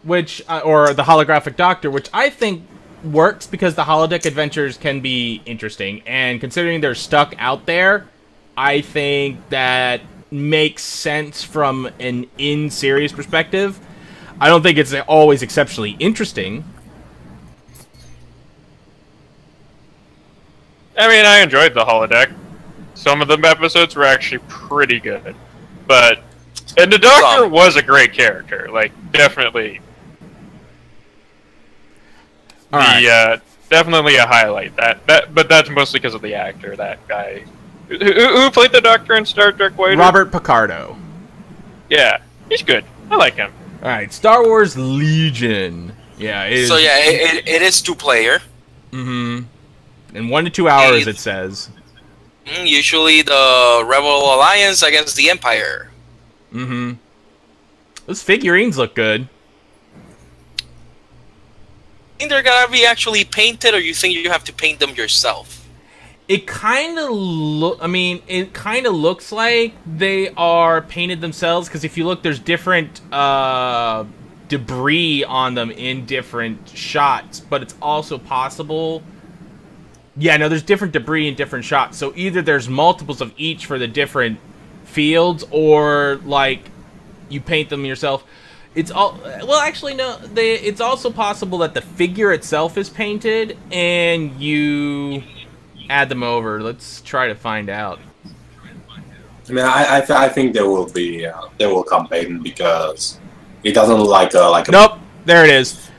Which, or the holographic doctor, which I think works because the holodeck adventures can be interesting. And considering they're stuck out there, I think that makes sense from an in-series perspective. I don't think it's always exceptionally interesting. I mean, I enjoyed the holodeck. Some of the episodes were actually pretty good. And the Doctor was a great character. Like, definitely. Definitely a highlight. But that's mostly because of the actor, that guy. Who played the Doctor in Star Trek Voyager? Robert Picardo. Yeah, he's good. I like him. Alright, Star Wars Legion. Yeah, it is. So yeah, it is 2-player. Mm-hmm. In 1 to 2 hours, it says. Usually the Rebel Alliance against the Empire. Mm-hmm. Those figurines look good. Think they're gonna be actually painted, or you think you have to paint them yourself? It kind of looks like they are painted themselves, because if you look, there's different debris on them in different shots, but it's also possible. Yeah, no, there's different debris in different shots, so either there's multiples of each for the different fields, or like you paint them yourself. It's all actually no. It's also possible that the figure itself is painted and you add them over. Let's try to find out. I mean, I think there will come painted, because it doesn't look like a. Nope, there it is.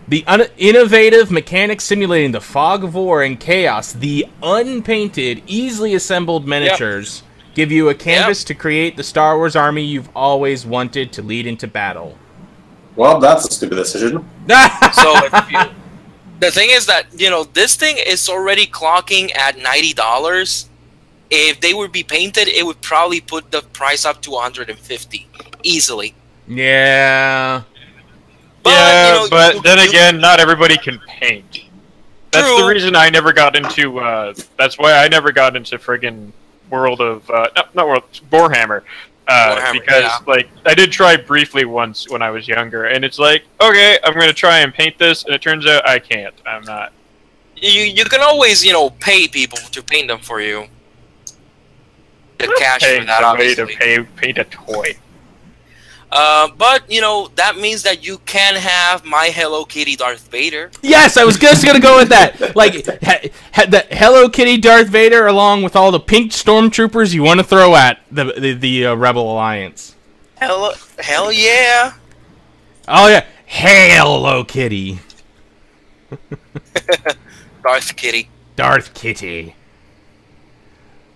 The innovative mechanics simulating the fog of war and chaos. The unpainted, easily assembled miniatures give you a canvas to create the Star Wars army you've always wanted to lead into battle. Well, that's a stupid decision. The thing is that, this thing is already clocking at $90. If they would be painted, it would probably put the price up to $150 easily. Yeah. But then again, not everybody can paint. That's the reason I never got into. That's why I never got into friggin' World of Warhammer. Because I did try briefly once when I was younger, and it's like, okay, I'm gonna try and paint this, and it turns out I can't. I'm not. You can always, pay people to paint them for you. The cash for that, obviously. To paint a toy. But, that means that you can have my Hello Kitty Darth Vader. Yes, I was just going to go with that. Like, the Hello Kitty Darth Vader along with all the pink stormtroopers you want to throw at the Rebel Alliance. Hell yeah. Oh, yeah. Hello Kitty. Darth Kitty. Darth Kitty.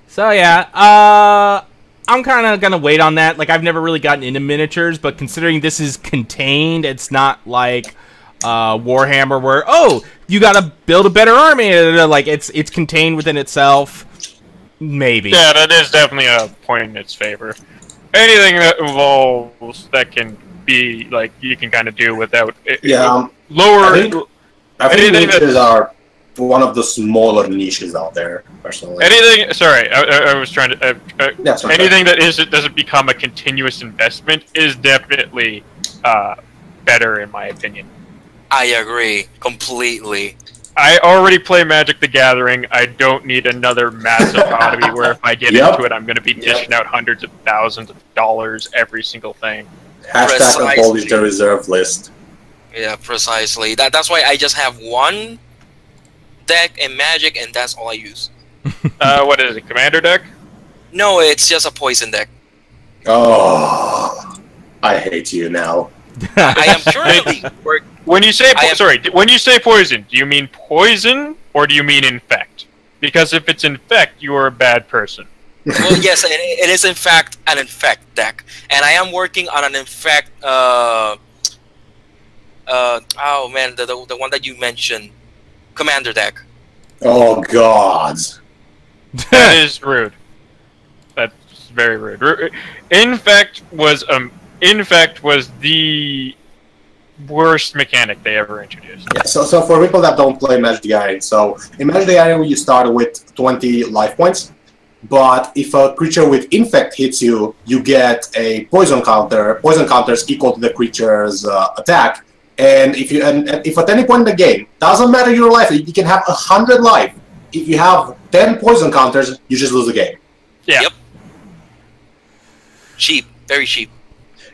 So, yeah, I'm kind of going to wait on that. Like, I've never really gotten into miniatures, but considering this is contained, it's not like Warhammer where, you got to build a better army. Like, it's contained within itself. Maybe. Yeah, that is definitely a point in its favor. Anything that involves that can be, like, you can kind of do without... lower... I think niches are one of the smaller niches out there, personally. Anything... Sorry, I was trying to... anything that doesn't become a continuous investment is definitely better, in my opinion. I agree. Completely. I already play Magic the Gathering. I don't need another massive hobby where if I get into it, I'm going to be dishing out hundreds of thousands of dollars every single thing. Hashtag abolish the reserve list. Yeah, precisely. That's why I just have one deck in Magic, and that's all I use. What is it, Commander deck? No, it's just a poison deck. Oh, I hate you now. I am currently working... When you say when you say poison, do you mean poison or do you mean infect? Because if it's infect, you are a bad person. Well, yes, it is in fact an infect deck, and I am working on an infect. Oh man, the one that you mentioned, Commander deck. Oh God, that is rude. That's very rude. Infect was the worst mechanic they ever introduced. Yeah, so for people that don't play Magic the Gathering, so in Magic the Gathering you start with 20 life points, but if a creature with Infect hits you, you get a poison counter. Poison counter is equal to the creature's attack, and if at any point in the game, doesn't matter your life, you can have 100 life. If you have 10 poison counters, you just lose the game. Yeah. Yep. Cheap, very cheap.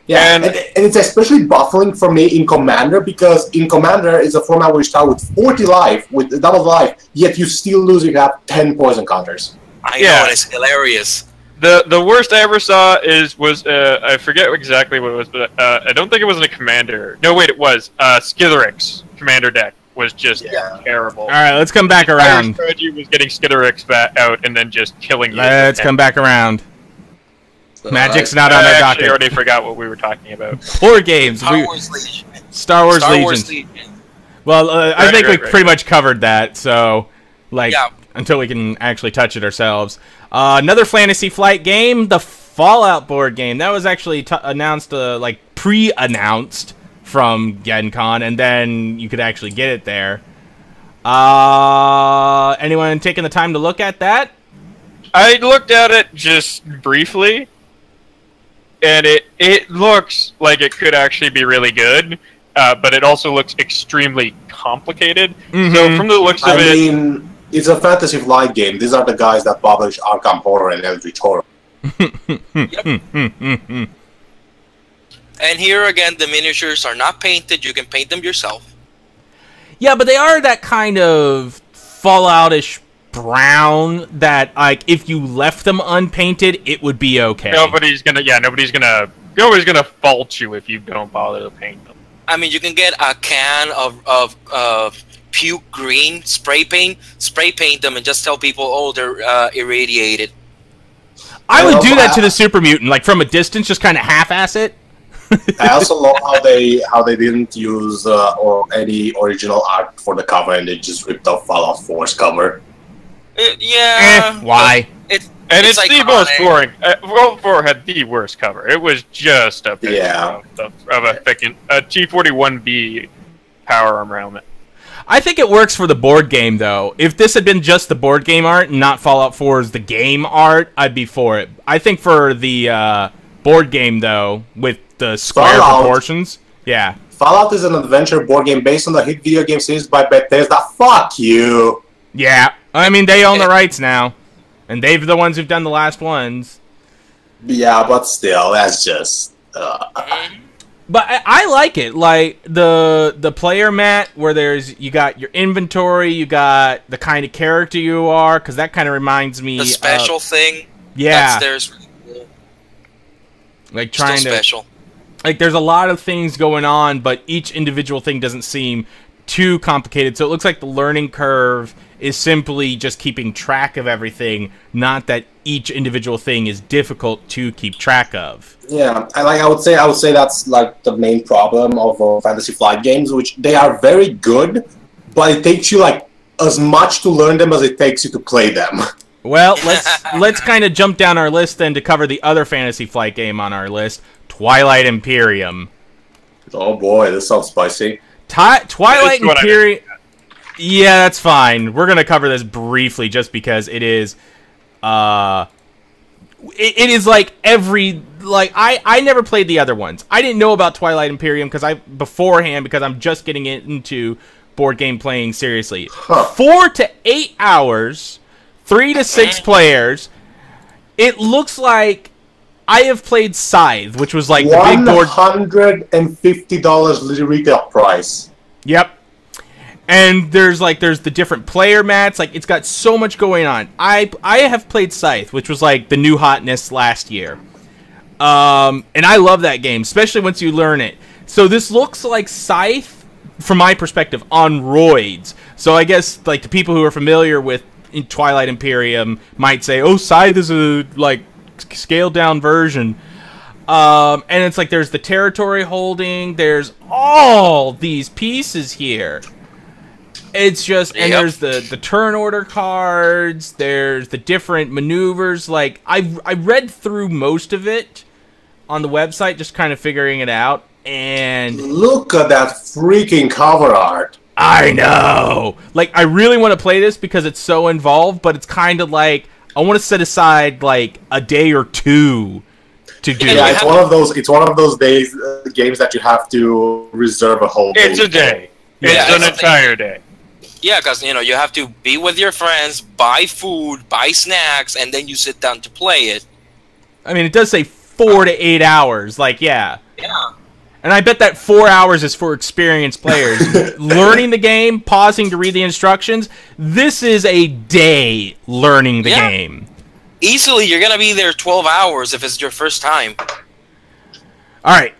Yeah, and it's especially baffling for me in Commander, because in Commander is a format where you start with 40 life, with double life, yet you still lose if you have 10 poison counters. I know, and it's hilarious. The worst I ever saw was I forget exactly what it was, but I don't think it was a Commander. No, wait, it was Skitterix Commander deck was just terrible. All right, let's come back around. The strategy was getting Skitterix out and then just killing you. Let's come back around. Magic's not on our docket. I already forgot what we were talking about. Board games. Star Wars Legion. Well, I think we pretty much covered that, so, until we can actually touch it ourselves. Another Fantasy Flight game, the Fallout board game. That was actually announced, pre-announced from GenCon, and then you could actually get it there. Anyone taking the time to look at that? I looked at it just briefly. And it looks like it could actually be really good, but it also looks extremely complicated. Mm-hmm. So from the looks of it... I mean, it's a Fantasy Flight game. These are the guys that publish Arkham Horror and Eldritch Horror. Yep. And here again, the miniatures are not painted. You can paint them yourself. Yeah, but they are that kind of Fallout-ish brown that, like, if you left them unpainted, it would be okay. Nobody's gonna fault you if you don't bother to paint them. I mean, you can get a can of puke green spray paint them, and just tell people, they're irradiated. I would do that to the Super Mutant, like from a distance, just kind of half-ass it. I also love how they didn't use any original art for the cover, and they just ripped off Fallout 4's cover. Why? It's the most boring. World 4 had the worst cover. It was just a picture of a T-41B power armor helmet. I think it works for the board game, though. If this had been just the board game art and not Fallout 4's the game art, I'd be for it. I think for the board game, though, with the square proportions, Fallout is an adventure board game based on the hit video game series by Bethesda. Fuck you. Yeah, I mean, they own the rights now. And they're the ones who've done the last ones. Yeah, but still, that's just... But I like it. Like, the player mat, where you got your inventory, you got the kind of character you are, because that kind of reminds me... The special thing. Yeah. That's like, trying still to... special. Like, there's a lot of things going on, but each individual thing doesn't seem too complicated. So it looks like the learning curve is simply just keeping track of everything, not that each individual thing is difficult to keep track of. Yeah, I would say that's like the main problem of Fantasy Flight games, which they are very good, but it takes you like as much to learn them as it takes you to play them. Well, let's kind of jump down our list then to cover the other Fantasy Flight game on our list, Twilight Imperium. Oh boy, this sounds spicy. Twilight Imperium. Yeah, that's fine. We're gonna cover this briefly just because it is. It is like I never played the other ones. I didn't know about Twilight Imperium because I'm just getting into board game playing seriously. 4 to 8 hours, 3 to 6 players. It looks like I have played Scythe, which was like the big board. $150 retail price. Yep. And there's the different player mats. Like, it's got so much going on. I have played Scythe, which was like the new hotness last year. And I love that game, especially once you learn it. So this looks like Scythe, from my perspective, on roids. So I guess like the people who are familiar with Twilight Imperium might say, "Oh, Scythe is a like scaled down version." And it's like there's the territory holding. There's all these pieces here. It's just, and there's the turn order cards, there's the different maneuvers. Like, I read through most of it on the website, just kind of figuring it out, and... Look at that freaking cover art. I know! Like, I really want to play this because it's so involved, but it's kind of like, I want to set aside, like, a day or two to do. Yeah, it's one of those days, games that you have to reserve a whole day. It's a day. It's an entire day. Yeah, because, you have to be with your friends, buy food, buy snacks, and then you sit down to play it. I mean, it does say 4 to 8 hours. Like, yeah. Yeah. And I bet that 4 hours is for experienced players. Learning the game, pausing to read the instructions. This is a day learning the game. Easily, you're going to be there 12 hours if it's your first time. All right.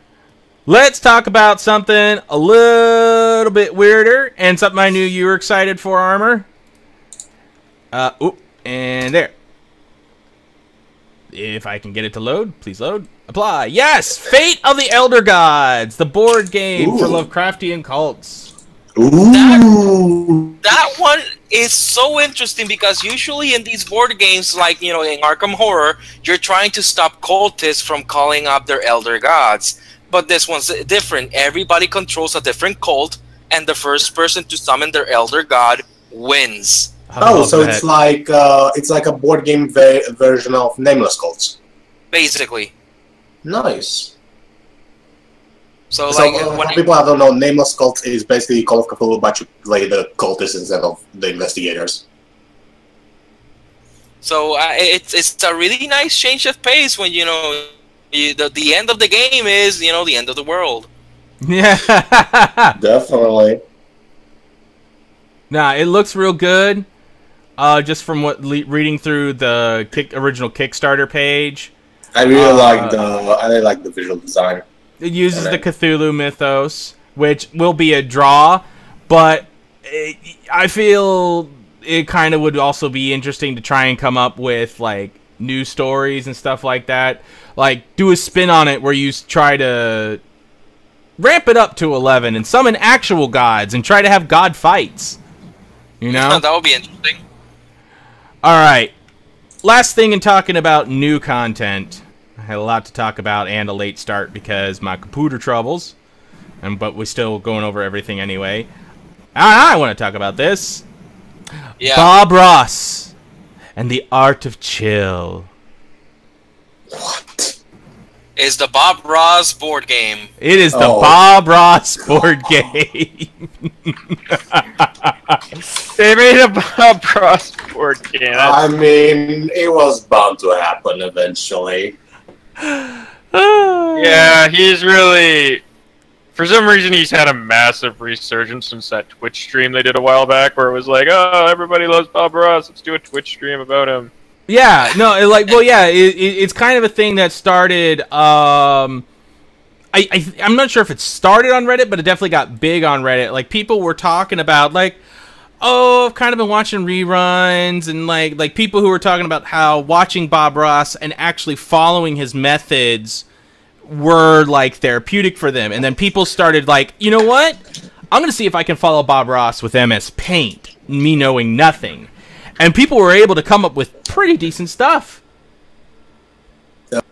Let's talk about something a little bit weirder and something I knew you were excited for, Armor. And there. If I can get it to load, please load. Apply. Yes! Fate of the Elder Gods, the board game for Lovecraftian cults. That one is so interesting because usually in these board games, like, in Arkham Horror, you're trying to stop cultists from calling up their Elder Gods. But this one's different. Everybody controls a different cult, and the first person to summon their elder god wins. Oh, so it's like a board game version of Nameless Cults. Basically. Nice. So for people that don't know, Nameless Cults is basically Call of Cthulhu, but you play the cultists instead of the investigators. So it's a really nice change of pace when the end of the game is, the end of the world. Yeah. Definitely. Nah, it looks real good. Just from reading through the original Kickstarter page. I really like the visual design. It uses the Cthulhu mythos, which will be a draw, but I feel it kind of would also be interesting to try and come up with, like, new stories and stuff like that. Like, do a spin on it where you try to ramp it up to 11 and summon actual gods and try to have god fights. That would be interesting. Alright. Last thing in talking about new content. I had a lot to talk about and a late start because my computer troubles. But we're still going over everything anyway. I want to talk about this. Yeah. Bob Ross and the Art of Chill. What? is the Bob Ross board game. It is the Bob Ross board game. They made a Bob Ross board game. I mean, it was bound to happen eventually. Yeah, he's really... For some reason, he's had a massive resurgence since that Twitch stream they did a while back, where it was like, oh, everybody loves Bob Ross, let's do a Twitch stream about him. Yeah, no, it's kind of a thing that started, I'm not sure if it started on Reddit, but it definitely got big on Reddit. Like, people were talking about, like, oh, I've kind of been watching reruns, and, like people who were talking about how watching Bob Ross and actually following his methods were, like, therapeutic for them. And then people started, like, you know what? I'm going to see if I can follow Bob Ross with MS Paint, me knowing nothing. And people were able to come up with pretty decent stuff.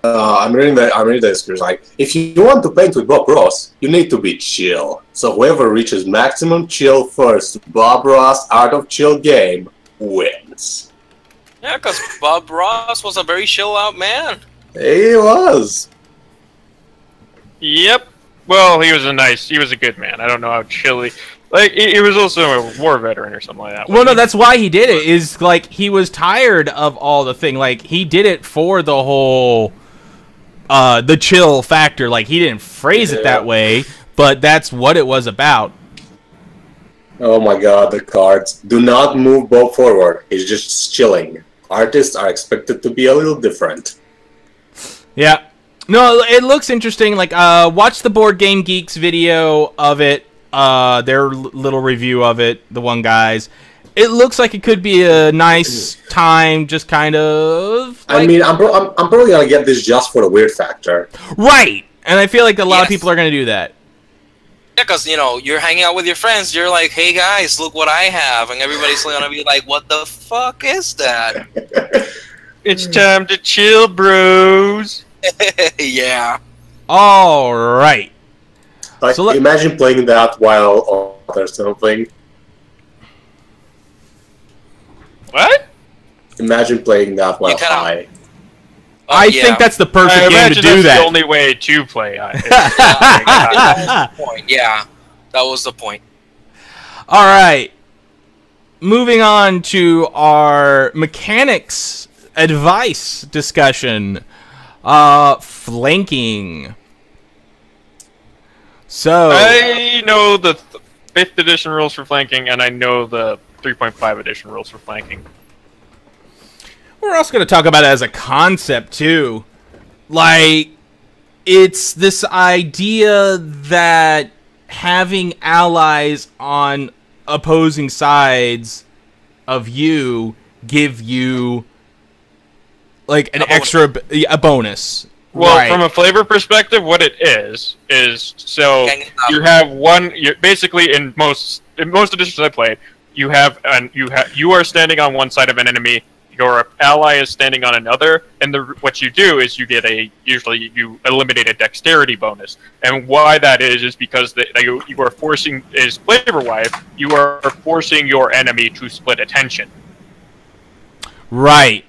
I'm reading the script. Like, if you want to paint with Bob Ross, you need to be chill. So whoever reaches maximum chill first, Bob Ross Art of Chill game wins. Yeah, because Bob Ross was a very chill out man. He was. Yep. Well, he was a good man. I don't know how chilly. Like, he was also a war veteran or something like that. Well, no, that's why he did it, is, like, he was tired of all the thing. Like, he did it for the whole, the chill factor. Like, he didn't phrase it that way, but that's what it was about. Oh my god, the cards. Do not move Bob forward. He's just chilling. Artists are expected to be a little different. Yeah. No, it looks interesting. Like, watch the Board Game Geeks video of it. Their little review of it, the one guy's. It looks like it could be a nice time, just kind of. Like, I mean, I'm probably gonna get this just for the weird factor. Right, and I feel like a lot of people are gonna do that. Yeah, because, you know, you're hanging out with your friends, you're like, hey guys, look what I have, and everybody's gonna be like, what the fuck is that? It's time to chill, bros. Yeah. All right. Like, So imagine playing that while there's something. What? Imagine playing that while high. I think that's the perfect game to do that's that. the only way to play. That was the point. Yeah, that was the point. All right. Moving on to our mechanics advice discussion. Flanking. So I know the 5th edition rules for flanking, and I know the 3.5 edition rules for flanking. we're also going to talk about it as a concept, too. Like, it's this idea that having allies on opposing sides of you give you, like, an extra a bonus. Well, right. From a flavor perspective, what it is so you have one. Basically, in most editions I played, you are standing on one side of an enemy. Your ally is standing on another, and what you do is usually you eliminate a dexterity bonus. And why that is because you are forcing, is flavor-wise, you are forcing your enemy to split attention. Right.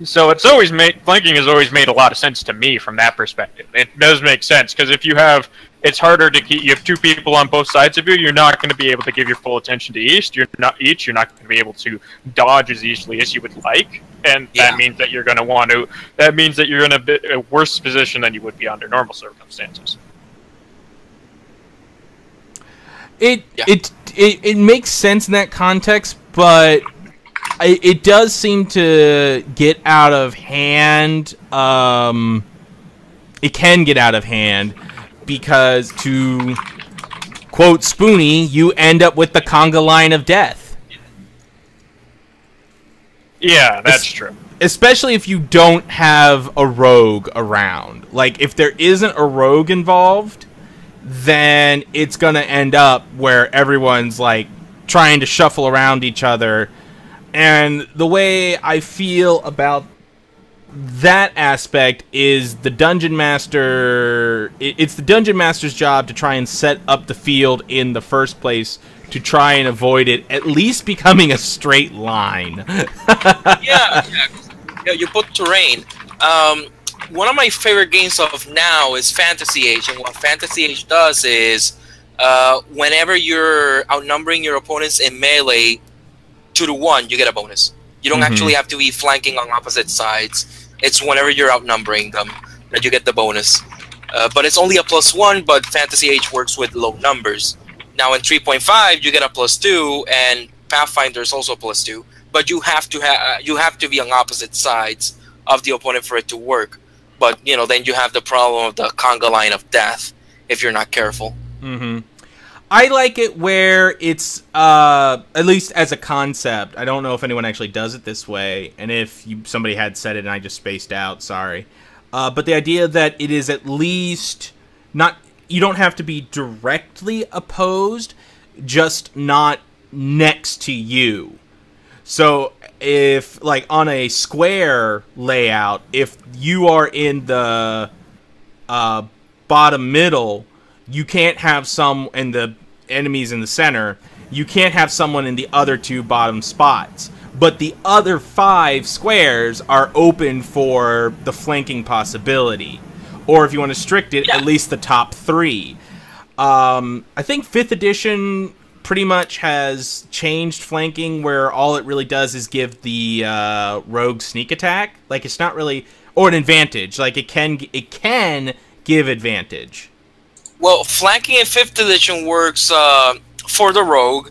So flanking has always made a lot of sense to me from that perspective. It does make sense, because if it's harder to keep, you have two people on both sides of you, you're not going to be able to give your full attention to each. You're not going to be able to dodge as easily as you would like, and that means that you're going to that means that you're in a worse position than you would be under normal circumstances. It makes sense in that context, but it does seem to get out of hand. It can get out of hand because, to quote Spoonie, you end up with the conga line of death. Yeah, that's true. Especially if you don't have a rogue around. Like, if there isn't a rogue involved, then it's going to end up where everyone's, like, trying to shuffle around each other. And the way I feel about that aspect is the Dungeon Master... It's the Dungeon Master's job to try and set up the field in the first place to try and avoid it at least becoming a straight line. Yeah, you put terrain. one of my favorite games of now is Fantasy Age, and what Fantasy Age does is, whenever you're outnumbering your opponents in melee 2-1, you get a bonus. You don't actually have to be flanking on opposite sides. It's whenever you're outnumbering them that you get the bonus. But it's only a +1, but Fantasy Age works with low numbers. Now in 3.5, you get a +2, and Pathfinder is also +2. But you have to be on opposite sides of the opponent for it to work. But then you have the problem of the conga line of death if you're not careful. I like it where it's at least as a concept. I don't know if anyone actually does it this way, and if somebody had said it and I just spaced out, sorry. But the idea that it is at least not, you don't have to be directly opposed, just not next to you. So if, like, on a square layout, if you are in the bottom middle, you can't have some, and the enemies in the center, you can't have someone in the other 2 bottom spots. But the other 5 squares are open for the flanking possibility. Or if you want to restrict it, at least the top 3. I think 5th edition pretty much has changed flanking, where all it really does is give the rogue sneak attack. Like, it's not really, or an advantage. Like, it can give advantage. Well, flanking in 5th edition works for the rogue.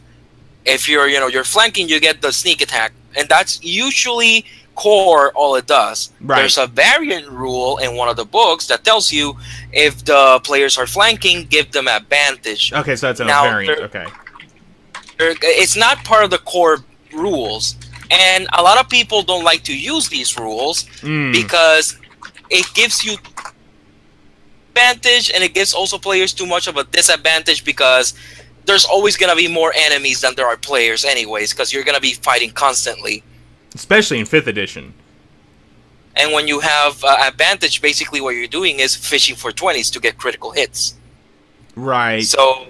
If you're flanking, you get the sneak attack, and that's usually core all it does. Right. There's a variant rule in one of the books that tells you if the players are flanking, give them advantage. Okay, so that's a variant. Okay. It's not part of the core rules, and a lot of people don't like to use these rules because it gives you advantage, and it gives also players too much of a disadvantage because there's always going to be more enemies than there are players anyways, because you're going to be fighting constantly. Especially in 5th edition. And when you have advantage, basically what you're doing is fishing for 20s to get critical hits. Right. So,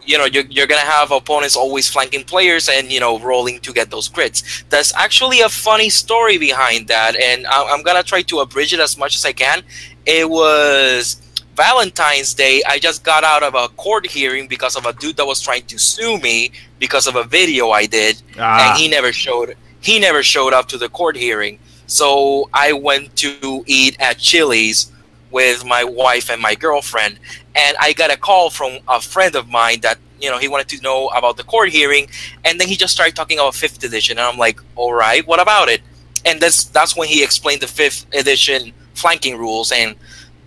you're going to have opponents always flanking players and, rolling to get those crits. There's actually a funny story behind that, and I'm going to try to abridge it as much as I can. It was Valentine's Day. I just got out of a court hearing because of a dude that was trying to sue me because of a video I did, and he never showed up to the court hearing. So I went to eat at Chili's with my wife and my girlfriend, and I got a call from a friend of mine that he wanted to know about the court hearing, and then he just started talking about 5th edition, and I'm like, all right, what about it? And that's when he explained the 5th edition flanking rules and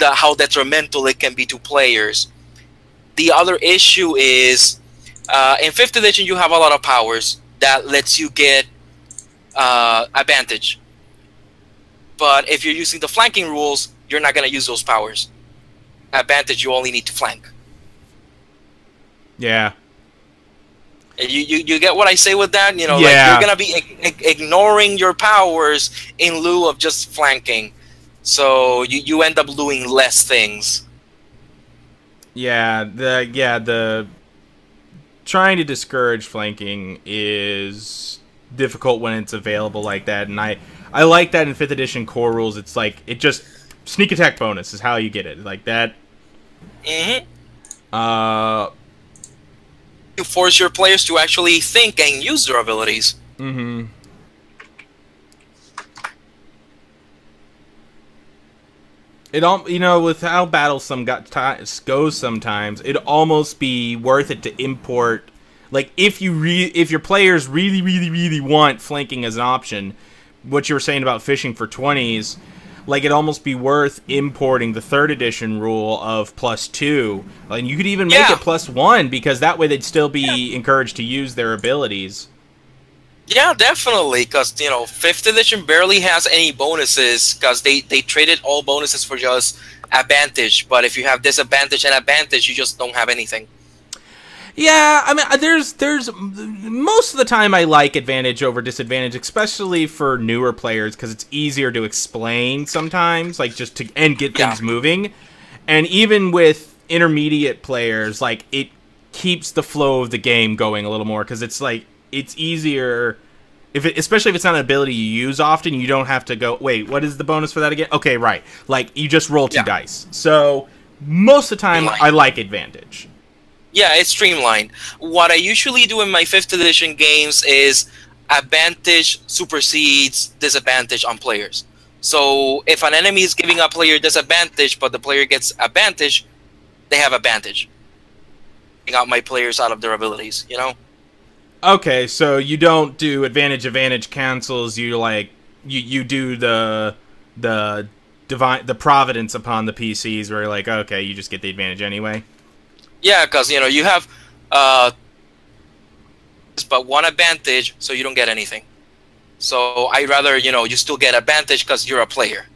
how detrimental it can be to players. The other issue is in 5th edition you have a lot of powers that lets you get advantage, but if you're using the flanking rules, you're not going to use those powers. Advantage, you only need to flank. Yeah. You get what I say with that? Yeah. Like, you're going to be ignoring your powers in lieu of just flanking. So you end up doing less things. Yeah, the trying to discourage flanking is difficult when it's available like that, and I like that in 5th edition core rules. It's like, it just sneak attack bonus is how you get it, like that. You force your players to actually think and use their abilities. It with how Battlesome goes sometimes, it'd almost be worth it to import. Like, if your players really want flanking as an option, what you were saying about fishing for 20s, like, it'd almost be worth importing the 3rd edition rule of +2, and you could even make it +1, because that way they'd still be encouraged to use their abilities. Yeah, definitely, because 5th edition barely has any bonuses, because they traded all bonuses for just advantage. But if you have disadvantage and advantage, you just don't have anything. Yeah, I mean, there's most of the time I like advantage over disadvantage, especially for newer players, because it's easier to explain sometimes, like, just to get things moving. And even with intermediate players, like, it keeps the flow of the game going a little more, because it's like, it's easier especially if it's not an ability you use often, you don't have to go, wait, what is the bonus for that again? Okay, right. Like, you just roll 2 dice. So, most of the time, I like advantage. Yeah, it's streamlined. What I usually do in my 5th edition games is advantage supersedes disadvantage on players. So, if an enemy is giving a player disadvantage, but the player gets advantage, they have advantage. Taking out my players out of their abilities, you know? Okay, so you don't do advantage cancels. You like you do the providence upon the PCs, where you're like, okay, you just get the advantage anyway. Yeah, because you have but 1 advantage, so you don't get anything. So I'd rather you still get advantage because you're a player.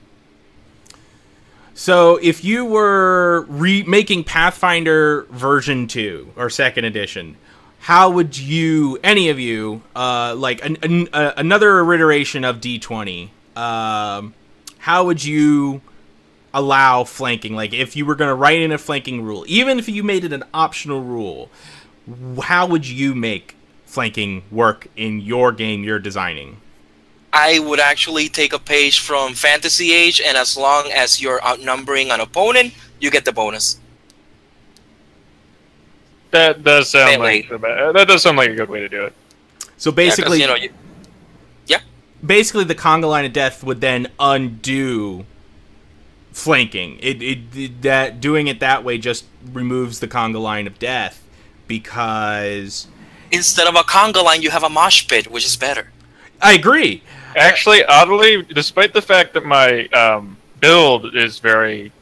So if you were making Pathfinder version 2 or 2nd edition, how would you, any of you, like another iteration of D20, how would you allow flanking? Like, if you were going to write in a flanking rule, even if you made it an optional rule, how would you make flanking work in your game you're designing? I would actually take a page from Fantasy Age, and as long as you're outnumbering an opponent, you get the bonus. That does sound like a good way to do it. So basically, yeah, basically the conga line of death would then undo flanking. That doing it that way just removes the conga line of death, because instead of a conga line, you have a mosh pit, which is better. I agree. Actually, oddly, despite the fact that my build is very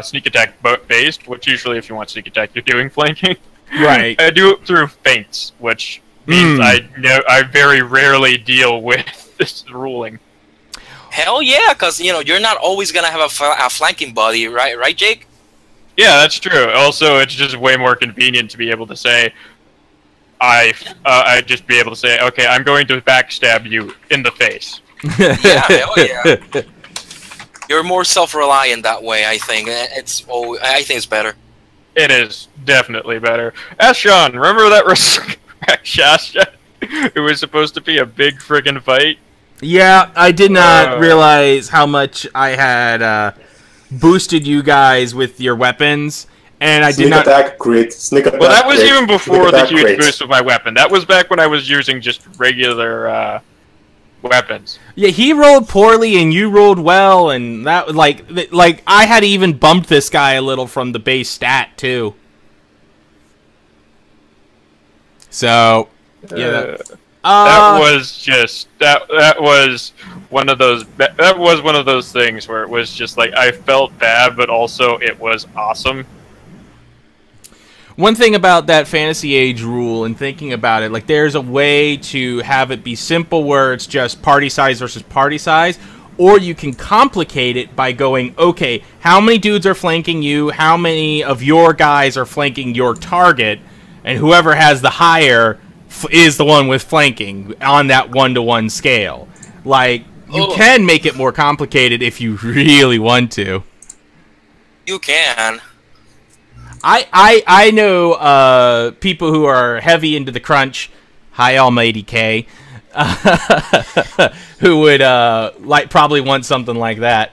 sneak attack based, which usually if you want sneak attack, you're doing flanking. Right. I do it through feints, which means I very rarely deal with this ruling. Hell yeah, because you're not always gonna have a flanking buddy, right? Right, Jake? Yeah, that's true. Also, it's just way more convenient to be able to say, I just be able to say, okay, I'm going to backstab you in the face. Yeah, hell yeah. You're more self-reliant that way. I think I think it's better. It is definitely better. Ask Sean, remember that Rakshasa? It was supposed to be a big friggin' fight. Yeah, I did not realize how much I had boosted you guys with your weapons, and I did not. Sneak attack. Well, that was even before the huge boost of my weapon. That was back when I was using just regular weapons. Yeah, he rolled poorly and you rolled well, and that like I had even bumped this guy a little from the base stat too. So yeah, that was just that was one of those things where it was just like I felt bad, but also it was awesome. One thing about that Fantasy Age rule and thinking about it, like there's a way to have it be simple where it's just party size versus party size, or you can complicate it by going, okay, how many dudes are flanking you, how many of your guys are flanking your target, and whoever has the higher is the one with flanking on that 1-to-1 scale. Like, you can make it more complicated if you really want to. You can. I know people who are heavy into the crunch, hi Almighty K, who would probably want something like that.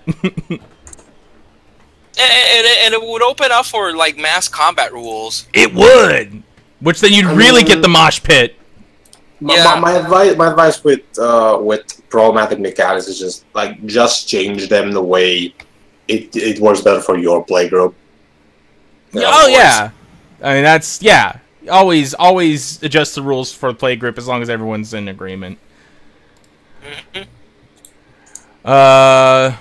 and it would open up for like mass combat rules. It would, which then you'd really get the mosh pit. My advice with problematic mechanics is just change them the way it works better for your playgroup. Yeah. I mean, that's, yeah. Always adjust the rules for the play group as long as everyone's in agreement. I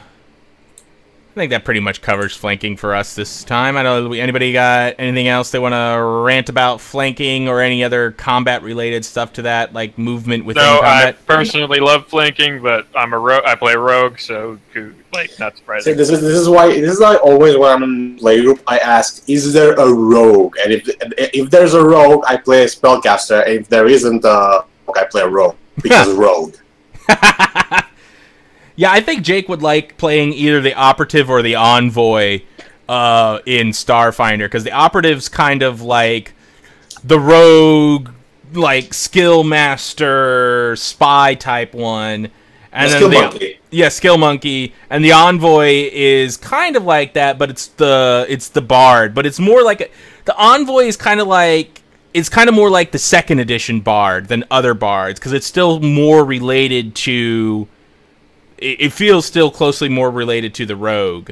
think that pretty much covers flanking for us this time. I don't know, anybody got anything else they want to rant about flanking or any other combat-related stuff to that, like movement within combat? I personally love flanking, but I'm I play rogue, so not surprising. This is why always when I'm in playgroup I ask, is there a rogue? And if there's a rogue, I play a spellcaster. And if there isn't a rogue, I play a rogue because rogue. Yeah, I think Jake would like playing either the operative or the envoy in Starfinder, because the operative's kind of like the rogue like skill master spy type one, and Skill Monkey. Yeah, Skill Monkey, and the Envoy is kind of like that, but it's the Bard, but it's more like the Envoy is kind of like more like the second edition Bard than other Bards because it's still more related to. It feels still closely more related to the Rogue.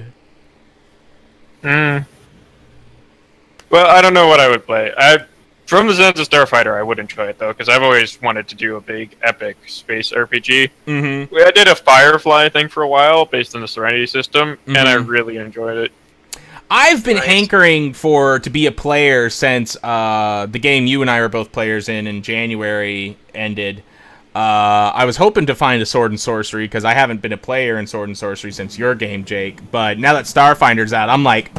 Well, I don't know what I would play. From the Zen's Starfighter, I would enjoy it, though, because I've always wanted to do a big, epic space RPG. Mm-hmm. I did a Firefly thing for a while, based on the Serenity system, and I really enjoyed it. I've been hankering to be a player since the game you and I were both players in January ended. I was hoping to find a Sword and Sorcery, because I haven't been a player in Sword and Sorcery since your game, Jake. But now that Starfinder's out, I'm like,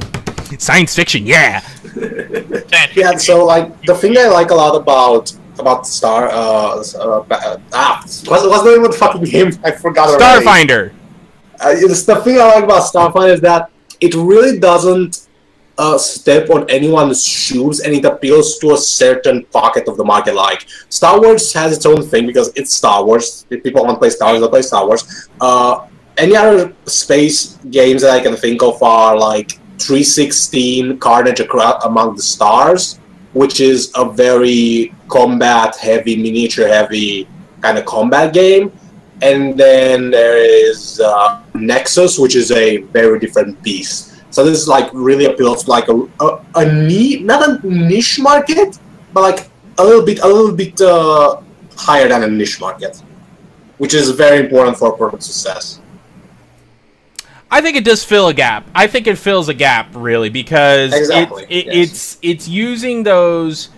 science fiction, yeah! Yeah, so like the thing I like a lot about Star what's the name of the fucking game? I forgot already. Starfinder. The thing I like about Starfinder is that it really doesn't step on anyone's shoes, and it appeals to a certain pocket of the market. Like Star Wars has its own thing because it's Star Wars. If people want to play Star Wars, they'll play Star Wars. Any other space games that I can think of are like 316 Carnage Among the Stars, which is a very combat-heavy, miniature-heavy kind of combat game. And then there is Nexus, which is a very different beast. So this is like really appeals to like a niche, not a niche market, but like a little bit higher than a niche market, which is very important for product success. I think it does fill a gap. I think it fills a gap, really, because it's using those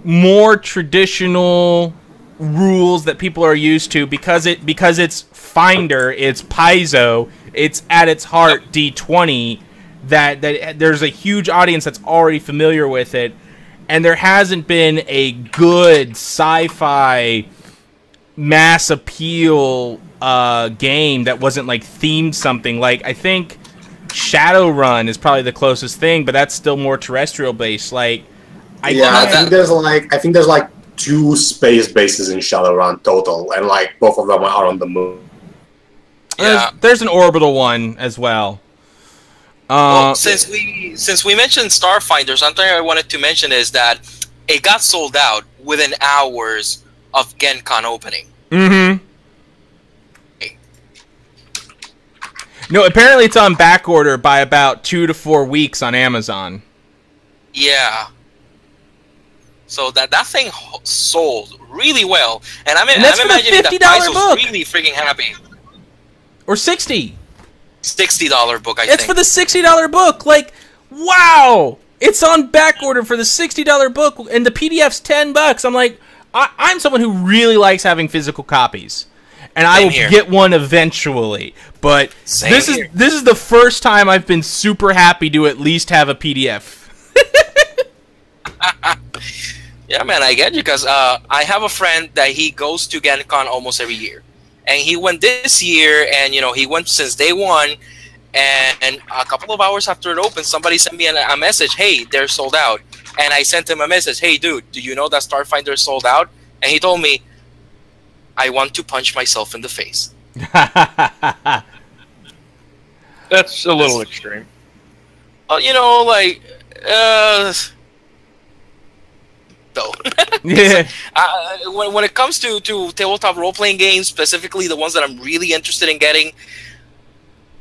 more traditional rules that people are used to because it's Finder, it's Paizo, it's at its heart D20, that there's a huge audience that's already familiar with it, and there hasn't been a good sci-fi mass appeal game that wasn't like themed something. Like I think Shadowrun is probably the closest thing, but that's still more terrestrial based. Like I think there's like 2 space bases in Shadowrun total, and like both of them are on the moon. There's an orbital one as well. Well, since we mentioned Starfinder, something I wanted to mention is that it got sold out within hours of GenCon opening. Mm-hmm. No, apparently it's on back order by about 2 to 4 weeks on Amazon. Yeah. So that thing sold really well, and I'm that's imagining that $50 book. Was really freaking happy. Or $60. $60 book, I think. It's for the $60 book. Like, wow! It's on back order for the $60 book, and the PDF's $10. I'm like, I'm someone who really likes having physical copies, and I will get one eventually. But this is the first time I've been super happy to at least have a PDF. Yeah, man, I get you, because I have a friend that he goes to GenCon almost every year. And he went this year, and, he went since day one, and a couple of hours after it opened, somebody sent me a message, hey, they're sold out. And I sent him a message, hey, dude, do you know that Starfinder is sold out? And he told me, I want to punch myself in the face. That's a little extreme. Though. Yeah. When it comes to tabletop role-playing games, specifically the ones that I'm really interested in getting,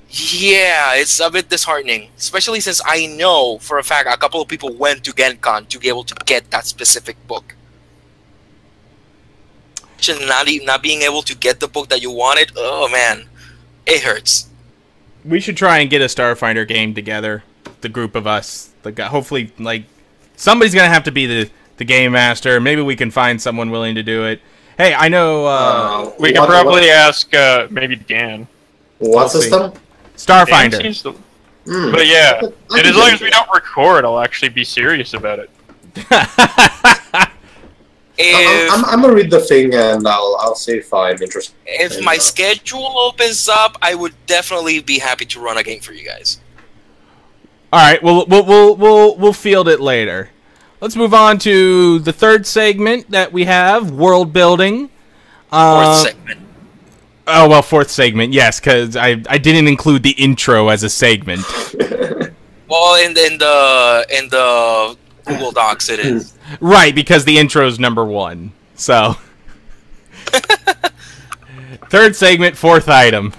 yeah, it's a bit disheartening. Especially since I know for a fact a couple of people went to GenCon to be able to get that specific book. Not being able to get the book that you wanted, oh man, it hurts. We should try and get a Starfinder game together, the group of us. Hopefully, like, somebody's gonna have to be the game master. Maybe we can find someone willing to do it. Hey, I know we can probably ask maybe Dan. What system? Starfinder. But yeah, and as long as we don't record, I'll actually be serious about it. I'm gonna read the thing and I'll see if I'm interested. If my schedule opens up, I would definitely be happy to run a game for you guys. All right, we'll field it later. let's move on to the third segment that we have, world building. Fourth segment. Oh, well, fourth segment, yes, because I didn't include the intro as a segment. Well, in the Google Docs it is. Right, because the intro is number 1. So, third segment, fourth item.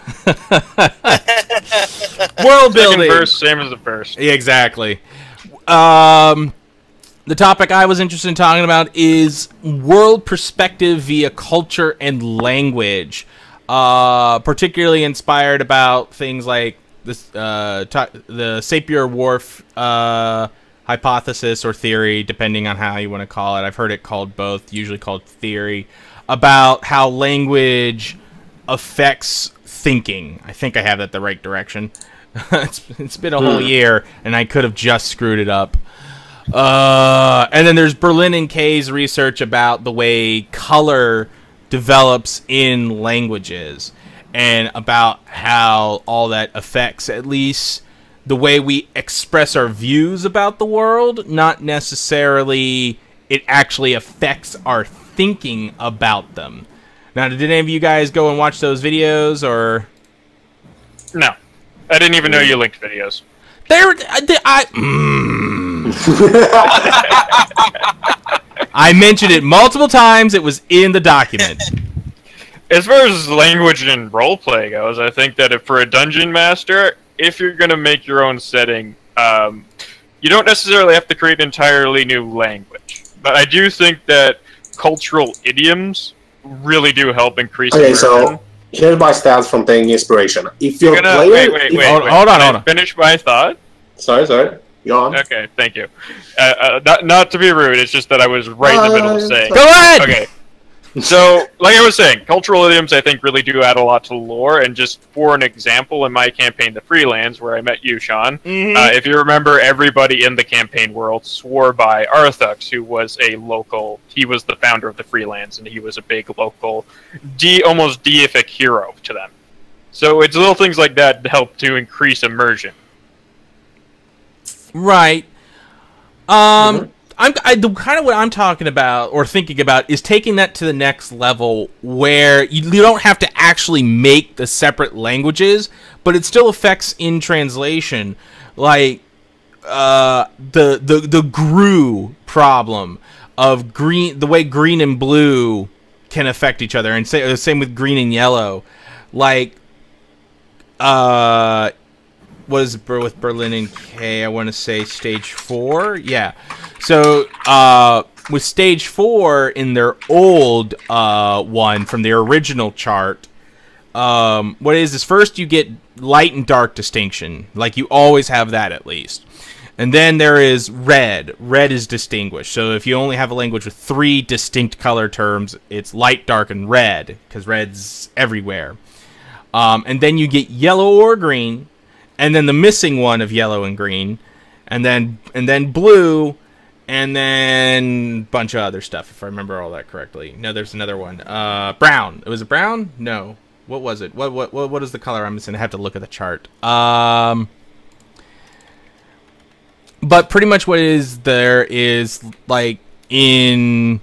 World building. Second verse, same as the first. Yeah, exactly. The topic I was interested in talking about is world perspective via culture and language. Particularly inspired about things like this, the Sapir-Whorf hypothesis or theory, depending on how you want to call it. I've heard it called both, usually called theory, about how language affects thinking. I think I have that the right direction. It's been a whole year, and I could have just screwed it up. And then there's Berlin and Kay's research about the way color develops in languages, and about how all that affects at least the way we express our views about the world, not necessarily it actually affects our thinking about them. Now, did any of you guys go and watch those videos, or? No. I didn't even know you linked videos. I mentioned it multiple times. It was in the document. As far as language and roleplay goes, I think that if for a dungeon master, if you're going to make your own setting, you don't necessarily have to create an entirely new language. But I do think that cultural idioms really do help increase immersion. So here's my stats from taking inspiration. If your player... Wait. Hold on. Finish my thought? Sorry. Go on. Okay, thank you. Not to be rude, it's just that I was right in the middle of saying. Go ahead! Okay. So, like I was saying, cultural idioms I think really do add a lot to lore, and just for an example, in my campaign, The Freelands, where I met you, Sean, if you remember, everybody in the campaign world swore by Arthux, who was a local, he was the founder of The Freelands, and he was a big local, almost deific hero to them. So it's little things like that that help to increase immersion. Right. The kind of what I'm talking about or thinking about is taking that to the next level, where you don't have to actually make the separate languages, but it still affects in translation, like the GRU problem of green, the way green and blue can affect each other, and same with green and yellow, like what is it with Berlin and K? I want to say stage 4. Yeah. So with stage 4 in their old one from the original chart, what is first you get light and dark distinction. Like you always have that at least. And then there is red. Red is distinguished. So if you only have a language with 3 distinct color terms, it's light, dark, and red, because red's everywhere. And then you get yellow or green, and then the missing one of yellow and green, and then blue, and then a bunch of other stuff, if I remember all that correctly. No, there's another one. Brown. Was it brown? No. What was it? What is the color I'm missing? I have to look at the chart. But pretty much what there is, like, in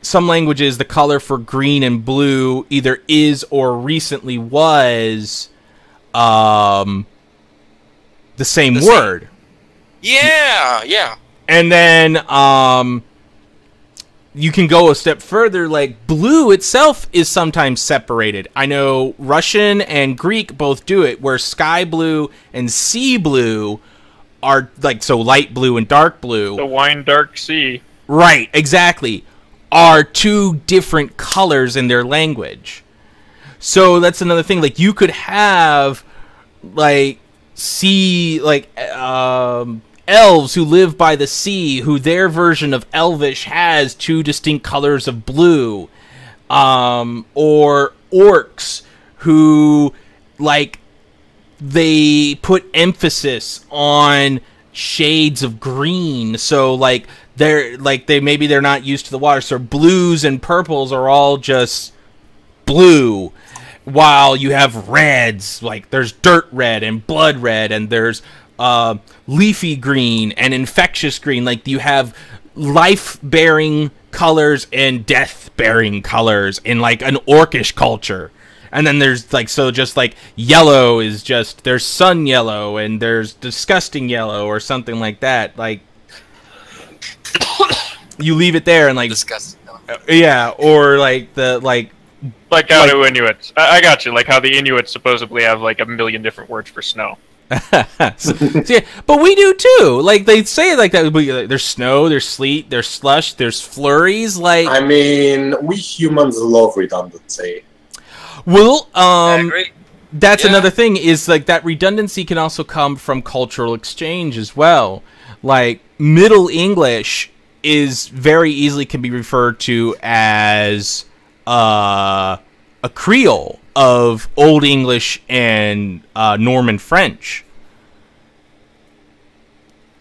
some languages, the color for green and blue either is or recently was the same word. Yeah. And then you can go a step further, like blue itself is sometimes separated. I know Russian and Greek both do it, where sky blue and sea blue are like, so light blue and dark blue. The wine dark sea. Right, exactly. Are 2 different colors in their language. So that's another thing. Like you could have like sea, like elves who live by the sea, who their version of Elvish has 2 distinct colors of blue, or orcs who, like, they put emphasis on shades of green, so like they're not used to the water, so blues and purples are all just blue, while you have reds, like there's dirt red and blood red, and there's leafy green and infectious green. Like you have life-bearing colors and death-bearing colors in like an orcish culture. And then there's like, so just like yellow is just, there's sun yellow and there's disgusting yellow or something like that. Like, you leave it there and like, Disgusting. yeah, or like the, like how do Inuits. I got you. Like how the Inuits supposedly have like a million different words for snow. so, yeah, but we do too. Like they say it like that. There's snow, there's sleet, there's slush, there's flurries. Like I mean, we humans love redundancy. well, I agree. that's Yeah. another thing. Is like that redundancy can also come from cultural exchange as well. Like Middle English is very easily can be referred to as a Creole of Old English and Norman French.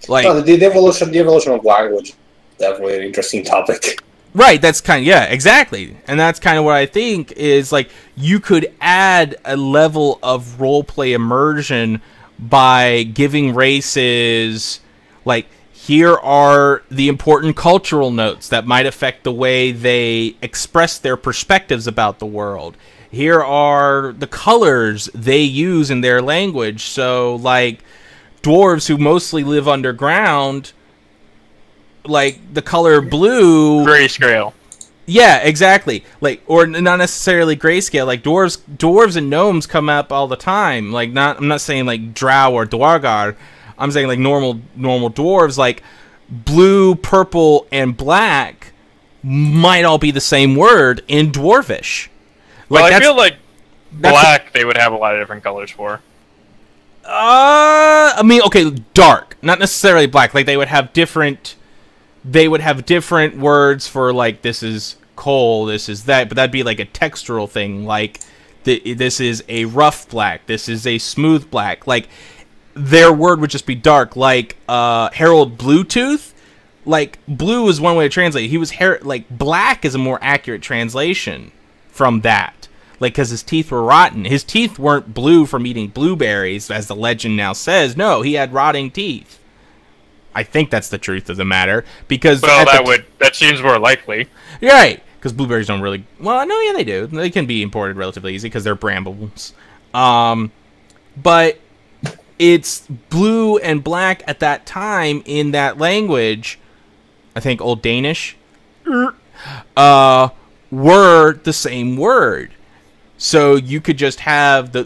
Like No, the evolution of language, definitely an interesting topic. right, that's kind of, yeah, exactly. And that's kind of what I think is like you could add a level of roleplay immersion by giving races like here are the important cultural notes that might affect the way they express their perspectives about the world. Here are the colors they use in their language. So, like, dwarves who mostly live underground, like, the color blue... Grayscale. Yeah, exactly. Like, or not necessarily grayscale. Like, dwarves and gnomes come up all the time. Like, I'm not saying, like, drow or dwargar. I'm saying, like, normal dwarves, like, blue, purple, and black might all be the same word in dwarvish. Well, I feel like black they would have a lot of different colors for. I mean, okay, dark, not necessarily black. Like they would have different words for like this is coal, this is that, but that'd be like a textural thing. Like this is a rough black, this is a smooth black. Like their word would just be dark. Like Harold Bluetooth. Like blue is one way to translate. He was like black is a more accurate translation from that. Like, because his teeth were rotten. His teeth weren't blue from eating blueberries, as the legend now says. No, he had rotting teeth. I think that's the truth of the matter. Because well, that seems more likely. Right, because blueberries don't really... Well, no, yeah, they do. They can be imported relatively easy because they're brambles. But it's blue and black at that time in that language. I think Old Danish were the same word. So you could just have the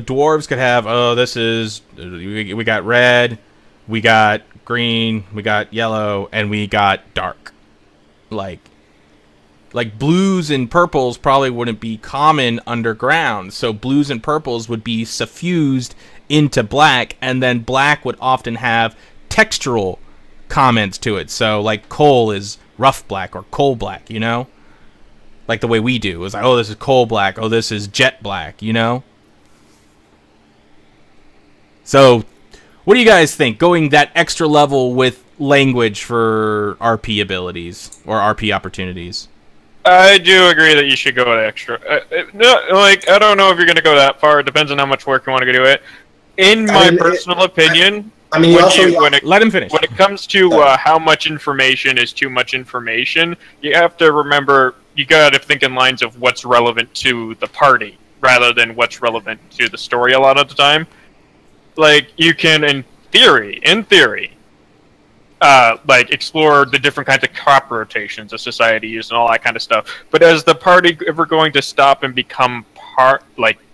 dwarves could have, oh, this is, we got red, we got green, we got yellow, and we got dark. Like blues and purples probably wouldn't be common underground. So blues and purples would be suffused into black, and then black would often have textural comments to it. So like coal is rough black or coal black, you know? Like the way we do. It's like, oh, this is coal black. Oh, this is jet black, you know? So, what do you guys think? Going that extra level with language for RP abilities or RP opportunities? I do agree that you should go extra. No, like, I don't know if you're going to go that far. It depends on how much work you want to do it. In my personal opinion... I mean, let him finish. When it comes to how much information is too much information, you have to remember, you gotta think in lines of what's relevant to the party, rather than what's relevant to the story a lot of the time. Like, you can, in theory, like, explore the different kinds of crop rotations a society uses and all that kind of stuff. But is the party ever going to stop and become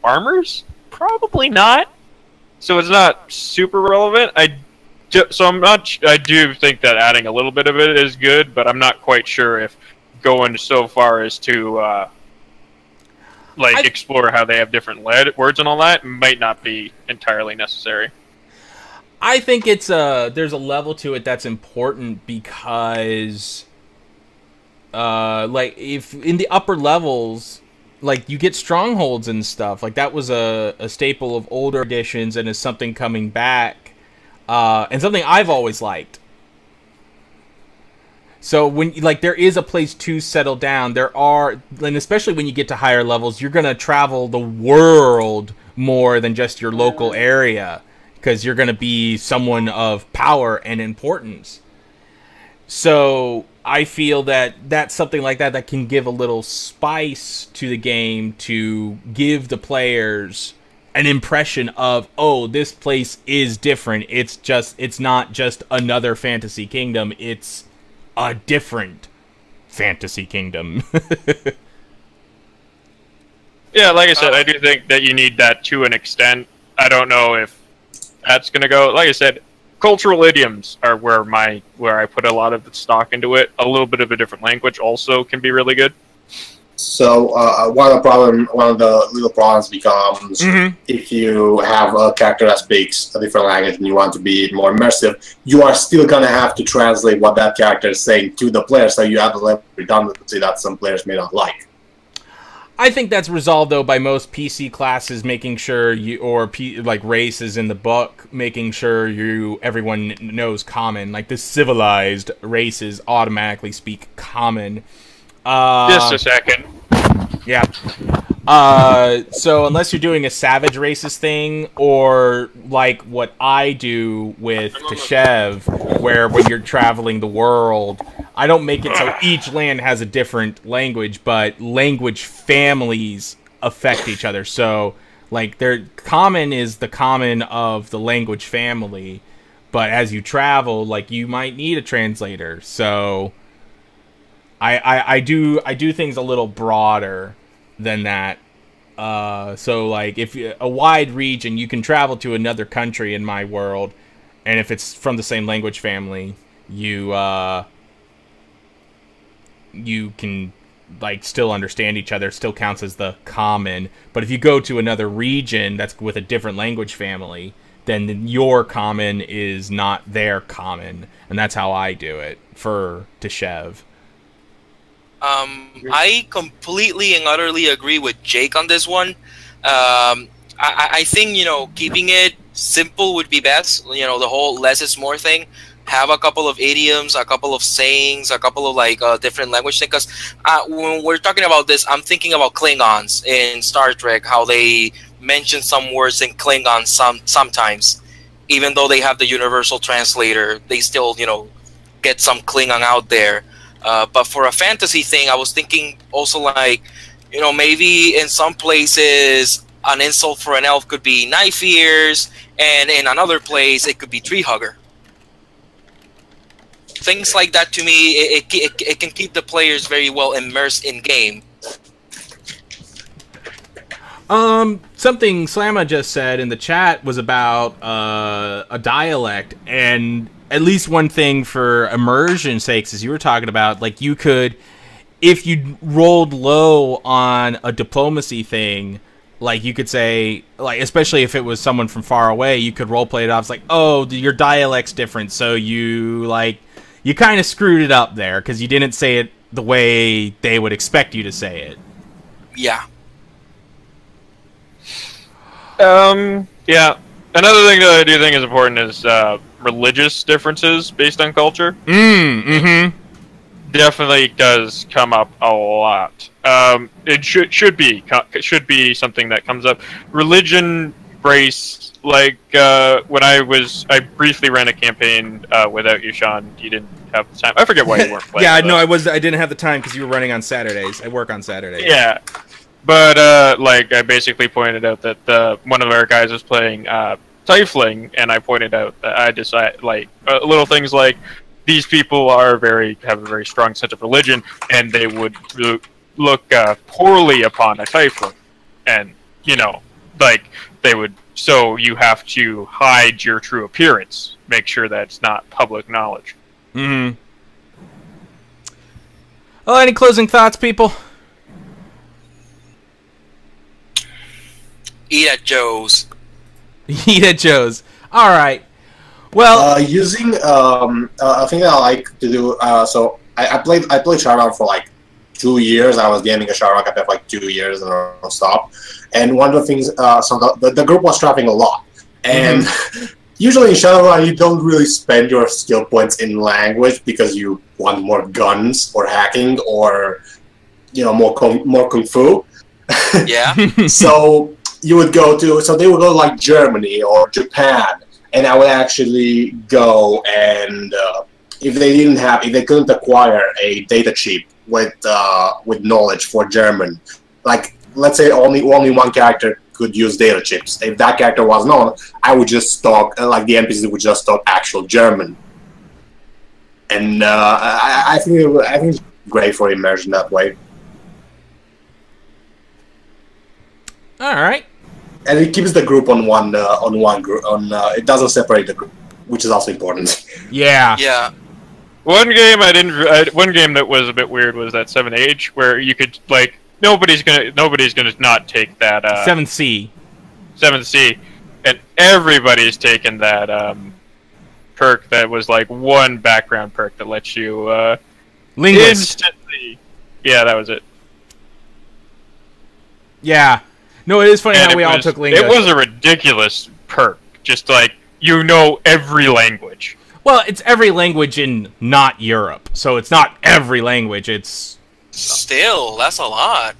farmers? Probably not. So it's not super relevant. I do think that adding a little bit of it is good, but I'm not quite sure if going so far as to explore how they have different words and all that might not be entirely necessary. I think it's there's a level to it that's important because like if in the upper levels, like you get strongholds and stuff, like that was a staple of older editions and is something coming back, and something I've always liked. So when there is a place to settle down, and especially when you get to higher levels, you're gonna travel the world more than just your local area because you're going to be someone of power and importance. So I feel that that's something like that can give a little spice to the game to give the players an impression of, oh, this place is different. It's not just another fantasy kingdom. It's a different fantasy kingdom. Yeah, like I said, I do think that you need that to an extent. I don't know if that's going to go. Like I said, cultural idioms are where I put a lot of the stock into it. A little bit of a different language also can be really good. So one of the little problems becomes if you have a character that speaks a different language and you want to be more immersive, you are still gonna have to translate what that character is saying to the player. So you have a level of redundancy that some players may not like. I think that's resolved though by most PC classes making sure like races in the book making sure everyone knows common. Like the civilized races automatically speak common. Just a second. Yeah. So unless you're doing a savage racist thing, or like what I do with Tashev, where when you're traveling the world, I don't make it so each land has a different language, but language families affect each other. So, like, their common is the common of the language family, but as you travel, like, you might need a translator. So, I do things a little broader than that. So, like, if a wide region, you can travel to another country in my world, and if it's from the same language family, you can, like, still understand each other. Still counts as the common. But if you go to another region that's with a different language family, then your common is not their common, and that's how I do it for Tashev. I completely and utterly agree with Jake on this one. I think, keeping it simple would be best. The whole less is more thing. Have a couple of idioms, a couple of sayings, a couple of different language things. Because when we're talking about this, I'm thinking about Klingons in Star Trek, how they mention some words in Klingon sometimes. Even though they have the universal translator, they still, get some Klingon out there. But for a fantasy thing, I was thinking also maybe in some places an insult for an elf could be knife ears, and in another place it could be tree hugger. Things like that, to me, it can keep the players very well immersed in game. Something Slamma just said in the chat was about a dialect, and at least one thing for immersion sakes, as you were talking about, like, you could, if you rolled low on a diplomacy thing, like, you could say, like, especially if it was someone from far away, you could roleplay it off. It's like, oh, your dialect's different, so you kind of screwed it up there, because you didn't say it the way they would expect you to say it. Yeah. Yeah. Another thing that I do think is important is religious differences based on culture. Definitely does come up a lot. It should be something that comes up. Religion, race, like when I briefly ran a campaign without you, Sean. You didn't have the time. I forget why you weren't playing. Yeah, no, I didn't have the time because you were running on Saturdays. I work on Saturdays. Yeah. But, I basically pointed out that one of our guys was playing Tiefling, and I pointed out that I decided, little things like, these people have a very strong sense of religion, and they would look poorly upon a Tiefling. And, they would, so you have to hide your true appearance, make sure that it's not public knowledge. Mm-hmm. Well, any closing thoughts, people? Eat at Joe's. Eat at Joe's. All right. Well, using a thing that I like to do. So I played Shadowrun for 2 years. I was gaming a Shadowrun campaign for 2 years and I stopped. And one of the things, the group was traveling a lot, and usually in Shadowrun you don't really spend your skill points in language because you want more guns or hacking or more kung fu. Yeah. So they would go to Germany or Japan, and I would actually go and if they couldn't acquire a data chip with knowledge for German, like let's say only one character could use data chips. If that character was known, I would just talk like the NPCs would just talk actual German, and I think it's great for immersion that way. All right. And it keeps the group on one group. It doesn't separate the group, which is also important. Yeah. Yeah. One game one game that was a bit weird was that 7H, where you could like nobody's gonna not take that 7C. 7C, and everybody's taken that perk that was like one background perk that lets you Linguist. instantly. Yeah, that was it. Yeah. No, it is funny And how we all took linguist. It was a ridiculous perk, just like you know every language. Well, it's every language in not Europe, so it's not every language. It's Still, that's a lot.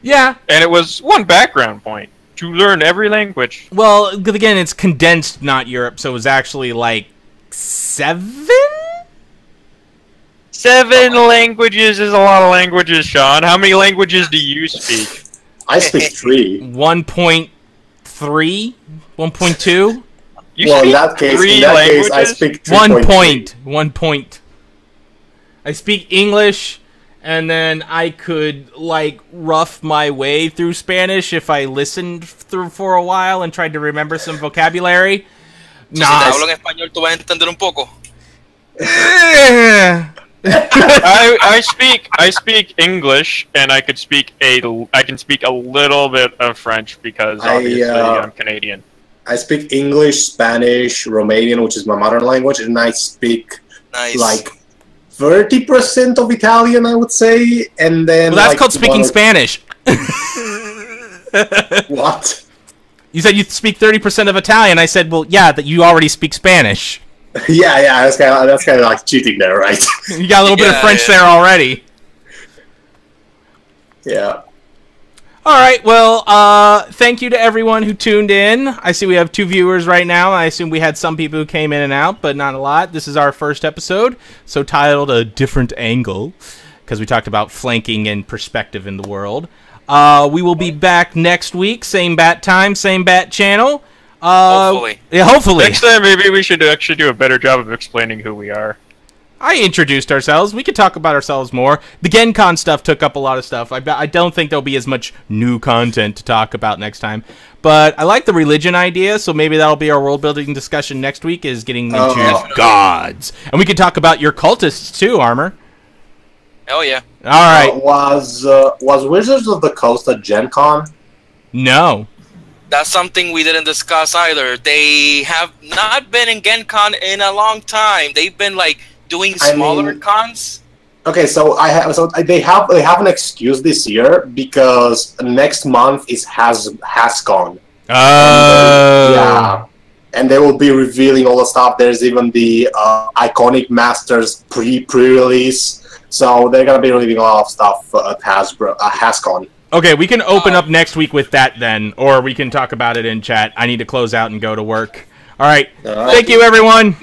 yeah. And it was one background point to learn every language. Well, 'cause again, it's condensed not Europe, so it was actually like 7. 7 languages is a lot of languages, Sean. How many languages do you speak? I speak 3. 1.3, 1.2. You Well, in speak that case, 3 I languages? speak 1 3.3. 1 point. I speak English, and then I could like rough my way through Spanish if I listened through for a while and tried to remember some vocabulary. So, si te hablo en español, tú vas a entender un poco. I speak English, and I can speak a little bit of French because obviously I'm Canadian. I speak English, Spanish, Romanian, which is my mother language, and I speak like 30% of Italian, I would say, and then. Well, that's like, called speaking Spanish. What? You said you speak 30% of Italian. I said, well, yeah, that you already speak Spanish. Yeah, that's kind of like cheating there, right? You got a little bit of French there already. Yeah. All right, well, thank you to everyone who tuned in. I see we have 2 viewers right now. I assume we had some people who came in and out, but not a lot. This is our first episode, so titled A Different Angle, because we talked about flanking and perspective in the world. We will be back next week, same bat time, same bat channel. Hopefully. Yeah, hopefully. Next time, maybe we should actually do a better job of explaining who we are. I introduced ourselves. We could talk about ourselves more. The GenCon stuff took up a lot of stuff. I don't think there'll be as much new content to talk about next time. But I like the religion idea, so maybe that'll be our world-building discussion next week, is getting into gods. And we could talk about your cultists, too, Armor. Oh, yeah. All right. Was Wizards of the Coast at GenCon? No. That's something we didn't discuss either. They have not been in GenCon in a long time. They've been, like, doing smaller cons. Okay, so they have an excuse this year because next month is HasCon. Yeah, and they will be revealing all the stuff. There's even the Iconic Masters pre-release, so they're gonna be revealing a lot of stuff at HasCon. Okay, we can open up next week with that then, or we can talk about it in chat. I need to close out and go to work. All right. Thank you, everyone.